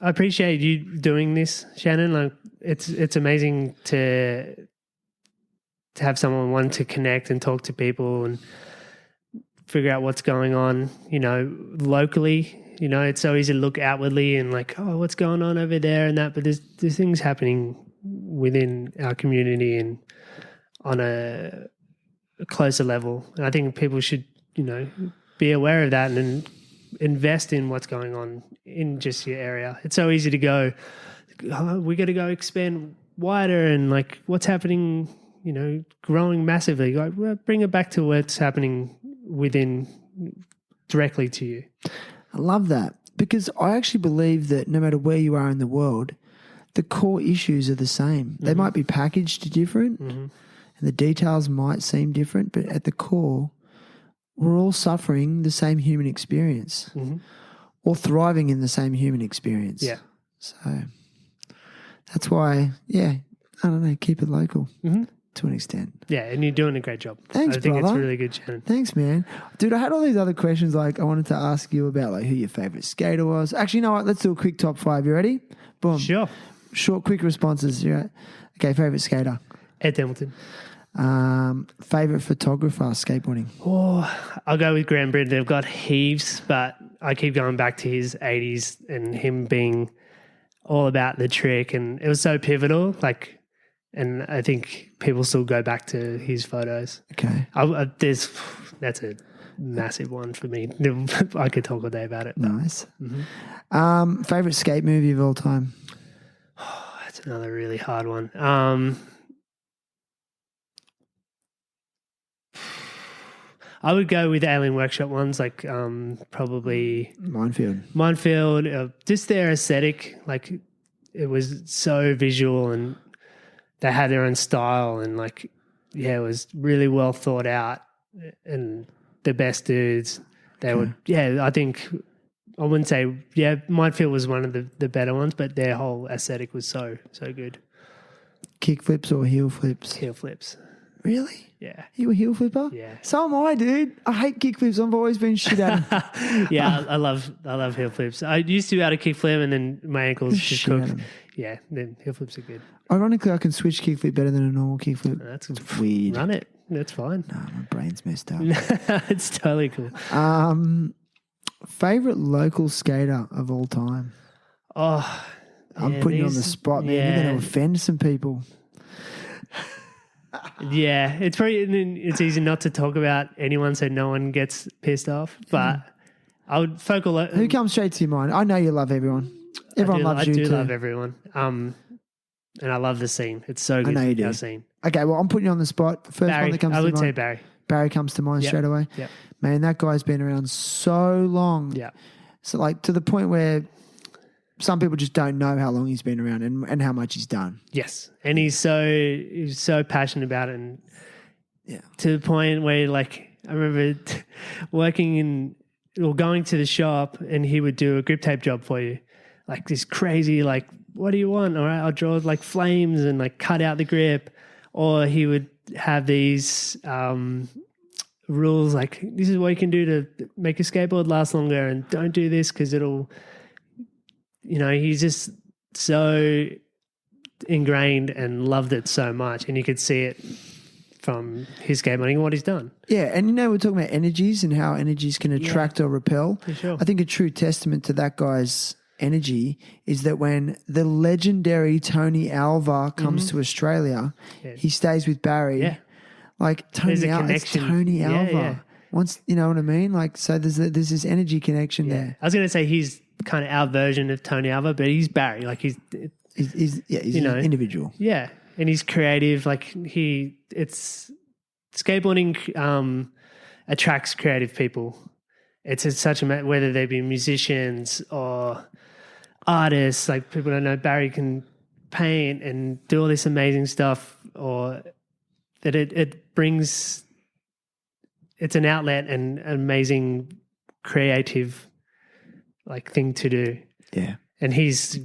appreciate you doing this, Shannon. Like it's amazing to have someone want to connect and talk to people and figure out what's going on, you know, locally. You know, it's so easy to look outwardly and like, oh, what's going on over there and that. But there's things happening within our community, and on a closer level. And I think people should, be aware of that and invest in what's going on in just your area. It's so easy to go, we got to go expand wider and like what's happening, growing massively. Like, well, bring it back to what's happening within directly to you. I love that because I actually believe that no matter where you are in the world, the core issues are the same. They might be packaged different and the details might seem different, but at the core, we're all suffering the same human experience or thriving in the same human experience. Yeah. So that's why, I don't know, keep it local to an extent. Yeah, and you're doing a great job. Thanks, I think brother. it's really good, Shannon. Thanks, man. Dude, I had all these other questions like I wanted to ask you about like who your favourite skater was. Actually, you know what? Let's do a quick top 5. You ready? Boom. Sure. Short, quick responses. You right? Okay, favourite skater. Ed Hamilton. Favourite photographer, skateboarding. Oh, I'll go with Graham Bridge. They've got heaps, but I keep going back to his 80s and him being all about the trick. And it was so pivotal. Like, and I think people still go back to his photos. Okay. That's a massive one for me. I could talk all day about it. Nice. Favourite skate movie of all time. Oh, that's another really hard one. I would go with Alien Workshop ones, like probably Minefield. Just their aesthetic, like it was so visual, and they had their own style, and like it was really well thought out, and the best dudes. They would, I think I wouldn't say, Minefield was one of the better ones, but their whole aesthetic was so good. Kick flips or heel flips? Heel flips. Really? Yeah. You a heel flipper? Yeah. So am I, dude. I hate kick flips. I've always been shit at them. Yeah, I love heel flips. I used to be able to kick flip and then my ankles just Shit at cooked. 'em. Yeah, then heel flips are good. Ironically, I can switch kick flip better than a normal kick flip. That's It's weird. Run it. That's fine. No, my brain's messed up. It's totally cool. Favorite local skater of all time? Oh, I'm putting you on the spot, man. You're going to offend some people. Yeah, it's easy not to talk about anyone so no one gets pissed off. But I would focus. Who comes straight to your mind? I know you love everyone. Everyone loves you too. I do love everyone. And I love the scene. It's so good. I know you do. Our scene. Okay, well, I'm putting you on the spot. The first Barry. one that comes I to would mind. say Barry. Barry comes to mind straight away. Yep. Man, that guy's been around so long. Yeah. So, like, to the point where some people just don't know how long he's been around and how much he's done. Yes, and he's so passionate about it, and to the point where, like, I remember going to the shop, and he would do a grip tape job for you, like this crazy, like, what do you want? All right, I'll draw like flames and like cut out the grip, or he would have these rules like, this is what you can do to make a skateboard last longer, and don't do this because it'll. He's just so ingrained and loved it so much, and you could see it from his skateboarding and what he's done. Yeah, and we're talking about energies and how energies can attract or repel. For sure. I think a true testament to that guy's energy is that when the legendary Tony Alva comes to Australia, he stays with Barry. Yeah. Like There's a Tony connection. Alva. Yeah. Once, you know what I mean? Like, so there's this energy connection there. I was going to say he's kind of our version of Tony Alva, but he's Barry. Like he's an individual. Yeah, and he's creative. Like it's skateboarding attracts creative people. It's such a whether they be musicians or artists. Like people don't know Barry can paint and do all this amazing stuff, or that it brings. It's an outlet and an amazing creative like thing to do. Yeah. And he's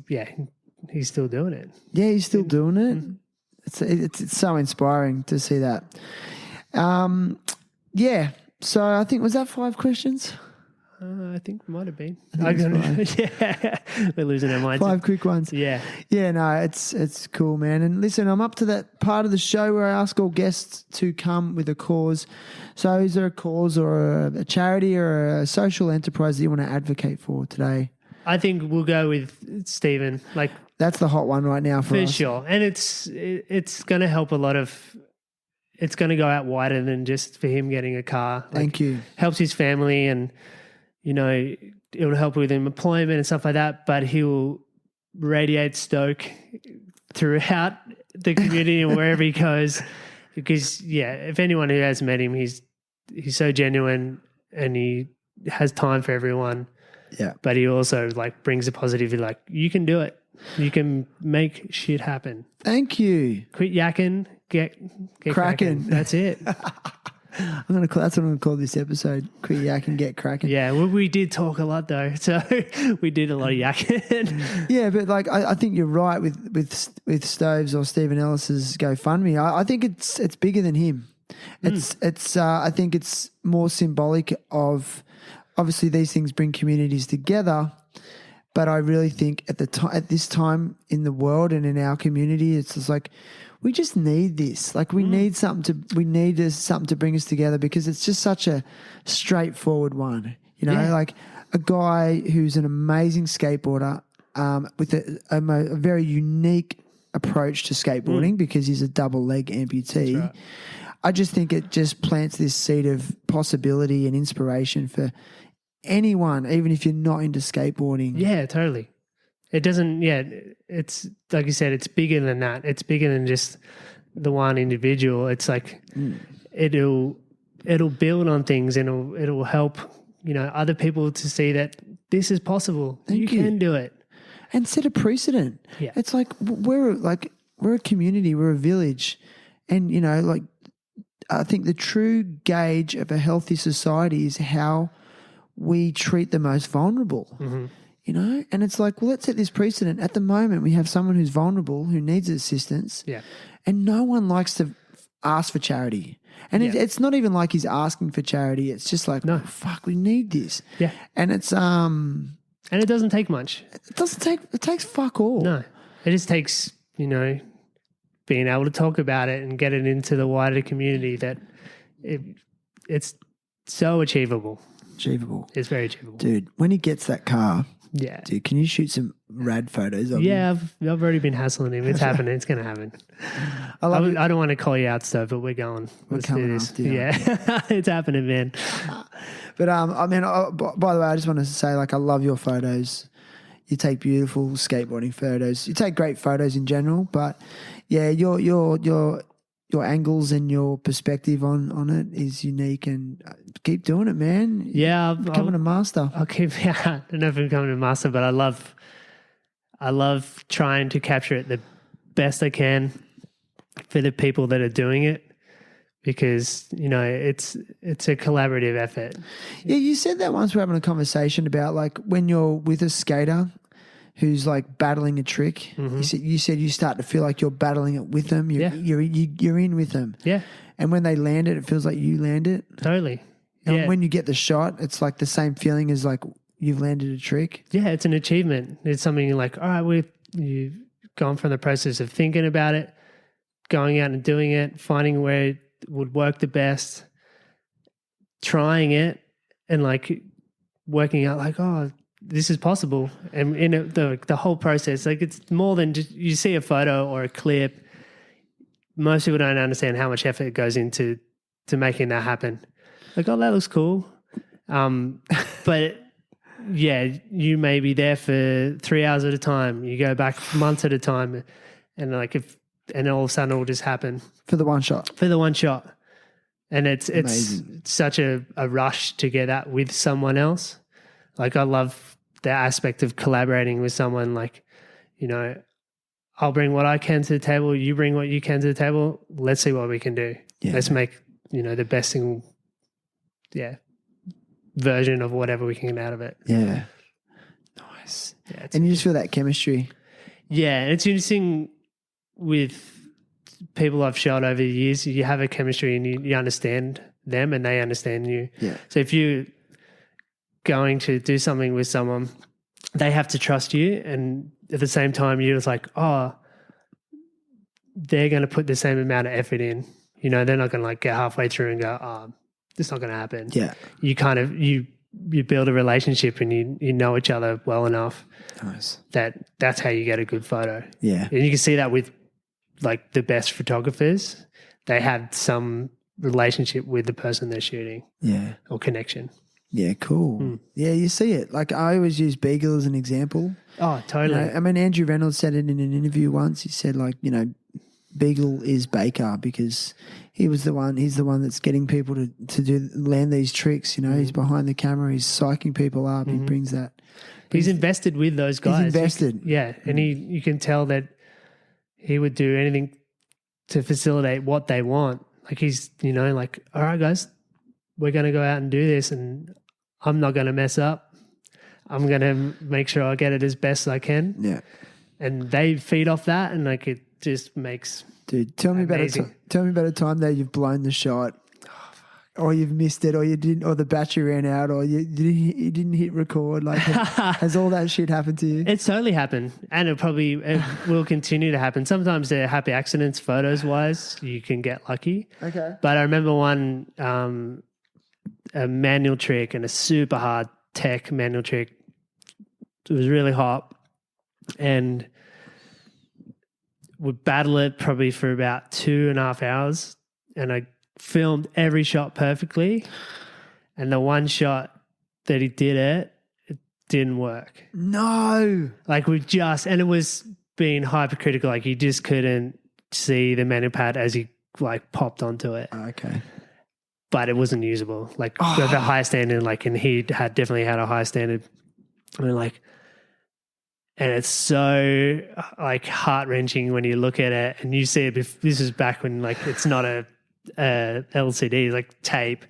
still doing it. Yeah, he's still doing it. It's so inspiring to see that. Yeah. So I think, was that 5 questions? I think it might have been. Yeah. We're losing our minds. 5 quick ones. Yeah. Yeah, no, it's cool, man. And listen, I'm up to that part of the show where I ask all guests to come with a cause. So is there a cause or a charity or a social enterprise that you want to advocate for today? I think we'll go with Stephen. Like that's the hot one right now for us. sure. And it's going to help a lot of it's going to go out wider than just for him getting a car. Thank you. Helps his family, and it will help with him employment and stuff like that. But he will radiate stoke throughout the community and wherever he goes. Because if anyone who has met him, he's so genuine and he has time for everyone. Yeah. But he also like brings a positive, like, you can do it. You can make shit happen. Thank you. Quit yakking, get cracking. That's it. That's what I'm gonna call this episode. Quit yakking, get cracking. Yeah, well, we did talk a lot though, so we did a lot of yakking. Yeah, but like I think you're right with Stoves or Stephen Ellis's GoFundMe. I think it's bigger than him. It's I think it's more symbolic of, obviously these things bring communities together, but I really think at this time in the world and in our community, it's just like we just need this. Like we need something to bring us together, because it's just such a straightforward one. Like a guy who's an amazing skateboarder with a very unique approach to skateboarding because he's a double leg amputee. That's right. I just think it just plants this seed of possibility and inspiration for anyone, even if you're not into skateboarding. Yeah, totally. It doesn't, it's like you said, it's bigger than that. It's bigger than just the one individual. It's like it'll build on things, and it'll help, other people to see that this is possible. You can do it. And set a precedent. Yeah. It's like we're a community, we're a village. And, like I think the true gauge of a healthy society is how we treat the most vulnerable. Mm-hmm. And it's like, well, let's set this precedent. At the moment, we have someone who's vulnerable, who needs assistance, and no one likes to ask for charity. And it's not even like he's asking for charity. It's just like, no, fuck, we need this. Yeah. And it's and it doesn't take much. It takes fuck all. No, it just takes being able to talk about it and get it into the wider community. That it's so achievable. It's very achievable, dude. When he gets that car. Yeah. Dude, can you shoot some rad photos of him? Yeah, I've already been hassling him. It's happening. It's going to happen. I don't want to call you out, stuff, but we're going. Let's do this. Yeah. It's happening, man. But, by the way, I just wanted to say, like, I love your photos. You take beautiful skateboarding photos. You take great photos in general, but yeah, your angles and your perspective on it is unique, and keep doing it, man. Yeah, becoming a master. I'll keep. I don't know if I'm becoming a master, but I love trying to capture it the best I can for the people that are doing it, because it's a collaborative effort. Yeah, you said that once we're having a conversation about like when you're with a skater who's like battling a trick. Mm-hmm. You said you start to feel like you're battling it with them. You're in with them. Yeah. And when they land it feel like you land it. Totally. And when you get the shot, it's like the same feeling as like you've landed a trick. Yeah, it's an achievement. It's something you're like, all right, you've gone from the process of thinking about it, going out and doing it, finding where it would work the best, trying it, and like working out like, oh, this is possible. And in the whole process, like it's more than just you see a photo or a clip. Most people don't understand how much effort goes into making that happen. Like, oh, that looks cool. But yeah, you may be there for 3 hours at a time. You go back months at a time, and and all of a sudden it will just happen. For the one shot. And it's such a rush to get that with someone else. Like, I love the aspect of collaborating with someone. Like, I'll bring what I can to the table. You bring what you can to the table. Let's see what we can do. Yeah. Let's make, the best thing, version of whatever we can get out of it. Yeah. Nice. Yeah, and you just feel that chemistry. Yeah. It's interesting with people I've shot over the years. You have a chemistry and you understand them and they understand you. Yeah. So if you going to do something with someone, they have to trust you, and at the same time you're just like, oh, they're going to put the same amount of effort in. They're not going to like get halfway through and go, oh, it's not going to happen. Yeah. You kind of you build a relationship and you know each other well enough. Nice. That's how you get a good photo. Yeah. And you can see that with like the best photographers. they had some relationship with the person they're shooting. Yeah. Or connection. Yeah, cool. Yeah, you see it. Like I always use Beagle as an example. Oh, totally. You know, I mean, Andrew Reynolds said it in an interview once. He said, like, you know, Beagle is Baker because he's the one that's getting people to land these tricks. You know, he's behind the camera. He's psyching people up. He brings that. He's invested with those guys. He's invested. And you can tell that he would do anything to facilitate what they want. Like he's, you know, like, all right, guys, we're going to go out and do this and I'm not going to mess up. I'm going to make sure I get it as best as I can. Yeah. And they feed off that and like it just makes Dude, tell me about a time that you've blown the shot or you've missed it or you didn't, or the battery ran out or you didn't hit record. Like has all that shit happened to you? It's totally happened and it will continue to happen. Sometimes they're happy accidents photos wise. You can get lucky. Okay. But I remember one, a manual trick and a super hard tech manual trick. It was really hot and would battle it probably for about 2.5 hours and I filmed every shot perfectly and the one shot that he did it didn't work. No. Like and it was being hypercritical, like you just couldn't see the manual pad as he like popped onto it. Okay. But it wasn't usable. Like with a high standard, like, and he had definitely had a high standard. I mean, like, and it's so like heart wrenching when you look at it and you see it. This is back when like it's not a LCD, like tape.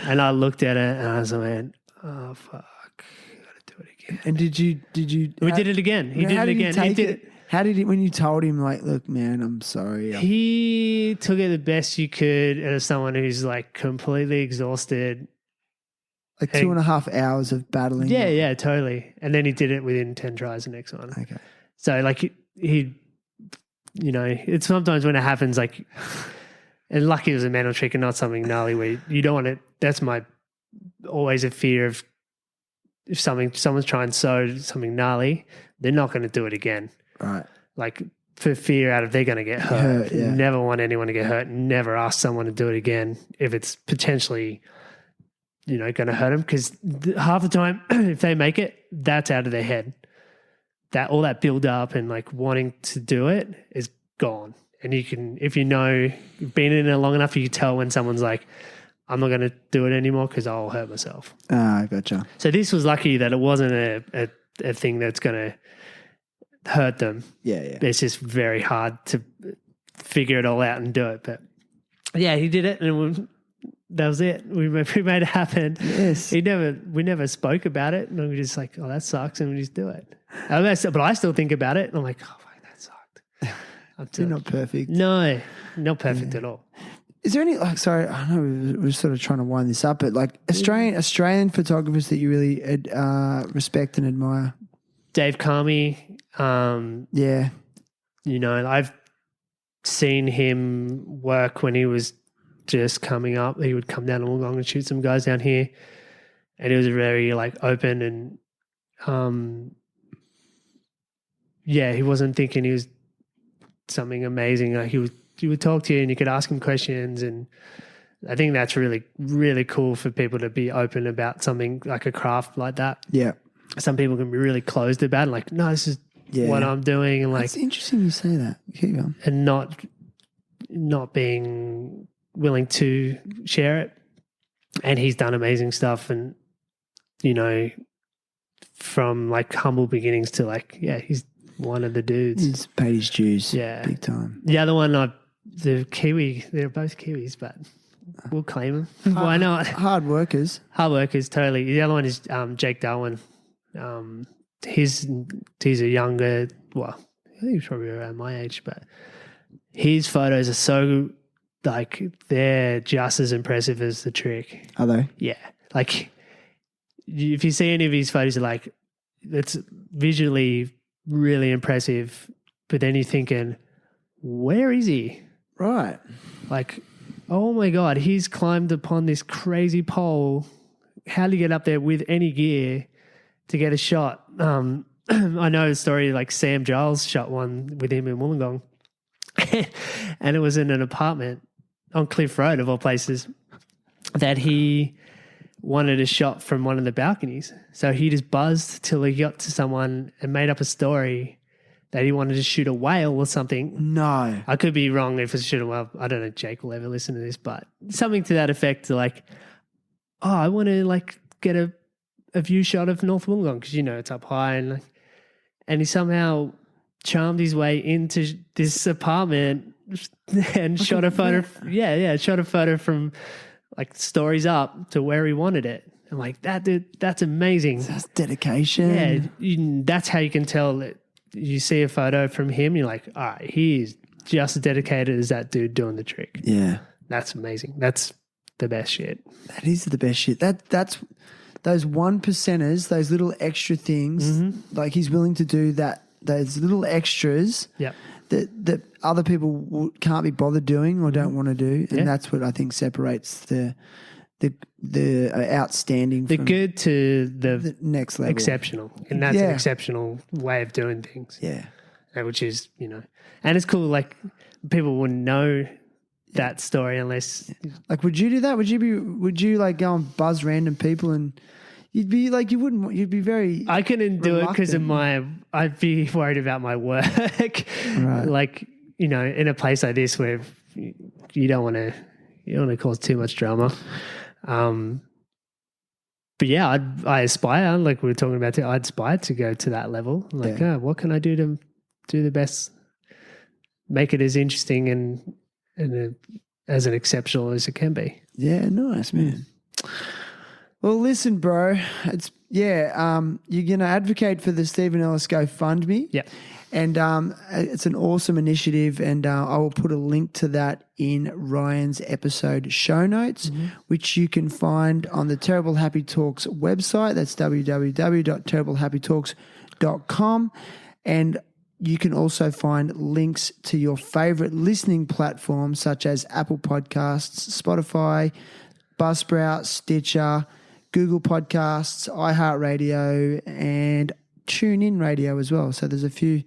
And I looked at it and I was like, man, oh fuck, I gotta do it again. And did you? We did it again. He did it again. How did he, when you told him, like, look, man, I'm sorry. He took it the best you could as someone who's like completely exhausted. Like 2.5 hours of battling. Yeah, totally. And then he did it within 10 tries the next one. Okay. So like he you know, it's sometimes when it happens like, and lucky it was a manual trick and not something gnarly where you don't want it. That's my always a fear of if someone's trying to sew something gnarly, they're not going to do it again. Right. Like for fear out of they're going to get hurt. Yeah. Never want anyone to get hurt. Never ask someone to do it again if it's potentially, you know, going to hurt them. Because half the time, if they make it, that's out of their head. That all that build up and like wanting to do it is gone. And you can, if you know, you've been in it long enough, you can tell when someone's like, I'm not going to do it anymore because I'll hurt myself. Ah, gotcha. So this was lucky that it wasn't a thing that's going to hurt them. Yeah. It's just very hard to figure it all out and do it. But yeah, he did it and that was it. We made it happen. Yes. We never spoke about it. And we were just like, oh, that sucks. And we just do it. But I still think about it. And I'm like, oh, fuck, that sucked. You're not perfect. No, not perfect at all. Is there any, like, sorry, I know we're sort of trying to wind this up, but like Australian photographers that you really respect and admire? Dave Carmy. Yeah. You know, I've seen him work when he was just coming up. He would come down to Wollongong and shoot some guys down here. And he was very like open and he wasn't thinking he was something amazing. Like he would talk to you and you could ask him questions, and I think that's really, really cool for people to be open about something like a craft like that. Yeah. Some people can be really closed about it, like, no, this is what I'm doing, and like it's interesting you say that. Keep going. And not being willing to share it. And he's done amazing stuff, and you know, from like humble beginnings to like, he's one of the dudes. He's paid his dues. Yeah. Big time. The other one, the Kiwi, they're both Kiwis, but we'll claim them. Why not? Hard workers. Hard workers, totally. The other one is Jake Darwin. He's a younger, well, I think he's probably around my age, but his photos are so, like, they're just as impressive as the trick. Are they? Yeah. Like, if you see any of his photos, like, it's visually really impressive, but then you're thinking, where is he? Right. Like, oh my God, he's climbed upon this crazy pole. How do you get up there with any gear to get a shot? I know a story like Sam Giles shot one with him in Wollongong and it was in an apartment on Cliff Road of all places that he wanted a shot from one of the balconies. So he just buzzed till he got to someone and made up a story that he wanted to shoot a whale or something. No. I could be wrong if it's shoot a whale. I don't know if Jake will ever listen to this, but something to that effect, like, oh, I want to like get a view shot of North Wollongong because, you know, it's up high. And he somehow charmed his way into this apartment and shot a photo. Shot a photo from like stories up to where he wanted it. I'm like, that dude, that's amazing. That's dedication. Yeah, that's how you can tell that you see a photo from him. You're like, all right, he is just as dedicated as that dude doing the trick. Yeah, that's amazing. That's the best shit. That is the best shit. That's those 1%ers, those little extra things. Like he's willing to do that. Those little extras. Yeah. That other people can't be bothered doing or don't want to do, and that's what I think separates the outstanding, the from good to the next level, exceptional, and that's an exceptional way of doing things. Yeah, which is, you know, and it's cool. Like people wouldn't know that story unless. Like, would you do that? Would you like go and buzz random people and? You'd be like, you'd be very. I couldn't do it because of I'd be worried about my work. Right. Like, you know, in a place like this where you don't want to cause too much drama. But yeah, I aspire, like we were talking about, I aspire to go to that level. Like, what can I do to do the best, make it as interesting and as an exceptional as it can be. Yeah, nice, man. Well, listen, bro, it's you're going to advocate for the Stephen Ellis GoFundMe. Yeah. And it's an awesome initiative, and I will put a link to that in Ryan's episode show notes, which you can find on the Terrible Happy Talks website. That's www.terriblehappytalks.com. And you can also find links to your favorite listening platforms such as Apple Podcasts, Spotify, Buzzsprout, Stitcher, Google Podcasts, iHeartRadio, and TuneIn Radio as well. So there's a few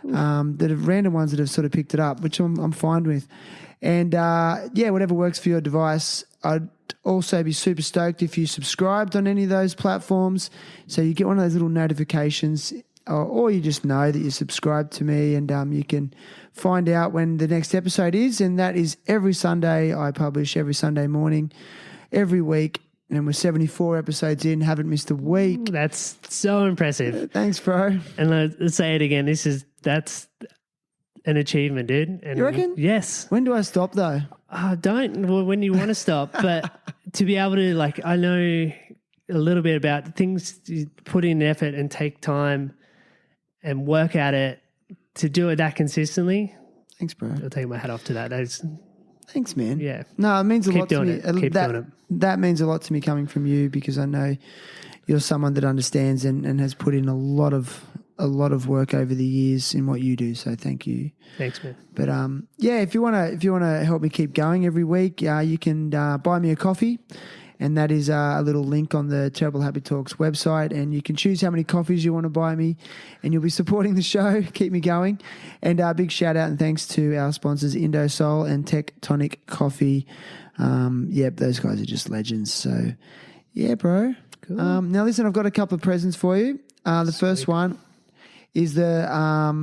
that have random ones that have sort of picked it up, which I'm fine with. And whatever works for your device. I'd also be super stoked if you subscribed on any of those platforms, so you get one of those little notifications, or you just know that you're subscribed to me, and you can find out when the next episode is. And that is every Sunday. I publish every Sunday morning, every week. And we're 74 episodes in, haven't missed a week. That's so impressive. Thanks, bro. And let's say it again. That's an achievement, dude. And you reckon? Yes. When do I stop, though? When you want to stop. But to be able to, like, I know a little bit about things, you put in effort and take time and work at it to do it that consistently. Thanks, bro. I'll take my hat off to that. Thanks, man. Yeah. No, it means a lot to me. Keep doing it. That means a lot to me coming from you, because I know you're someone that understands and has put in a lot of work over the years in what you do. So thank you. Thanks, man. But if you wanna help me keep going every week, you can buy me a coffee. And that is a little link on the Terrible Happy Talks website, and you can choose how many coffees you want to buy me, and you'll be supporting the show, keep me going. And a big shout out and thanks to our sponsors, INDOSOLE and TECTONIC COFFEE. Those guys are just legends. So, yeah, bro. Cool. Now, listen, I've got a couple of presents for you. The first one is I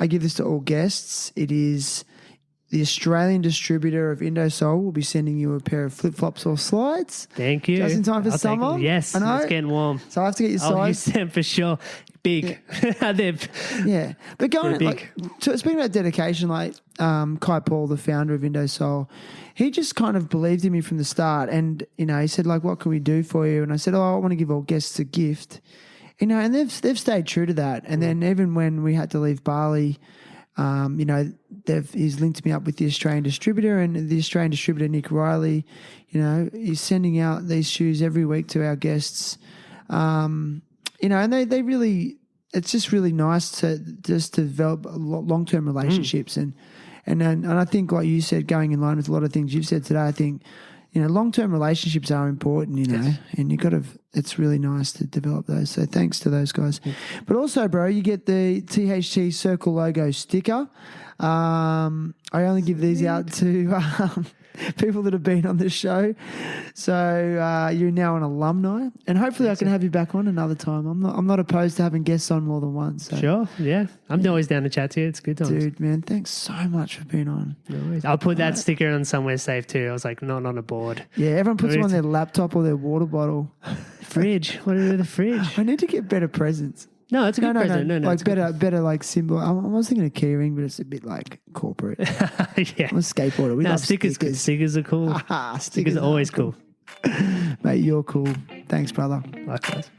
give this to all guests. It is the Australian distributor of INDOSOLE will be sending you a pair of flip-flops or slides. Thank you. Just in time for summer. Yes, I know. It's getting warm. So I have to get your size. I'll use them for sure. Big. Yeah. But going, like, speaking about dedication, like Kai Paul, the founder of INDOSOLE, he just kind of believed in me from the start. And, you know, he said, like, what can we do for you? And I said, I want to give all guests a gift. You know, and they've stayed true to that. And then even when we had to leave Bali, you know, he's linked me up with the Australian distributor, and the Australian distributor, Nick Riley, you know, he's sending out these shoes every week to our guests. You know, and they really, it's just really nice to just develop long-term relationships. And I think, like you said, going in line with a lot of things you've said today, I think, you know, long-term relationships are important, you know, and it's really nice to develop those. So thanks to those guys. Yeah. But also, bro, you get the THT Circle logo sticker. I only give these out to people that have been on this show. So you're now an alumni, and hopefully I can have you back on another time. I'm not opposed to having guests on more than once. So. Sure, yeah. I'm always down to chat to you. It's good times. Dude, man, thanks so much for being on. No worries. I'll put that sticker on somewhere safe too. I was like, not on a board. Yeah, everyone puts them on their laptop or their water bottle. Fridge. What do we do with the fridge? I need to get better presents. No, it's a good present. No, like better like symbol. I was thinking of keyring, but it's a bit like corporate. Yeah. I'm a skateboarder. We love stickers. Stickers are cool. Stickers are always cool. Mate, you're cool. Thanks, brother. Likewise.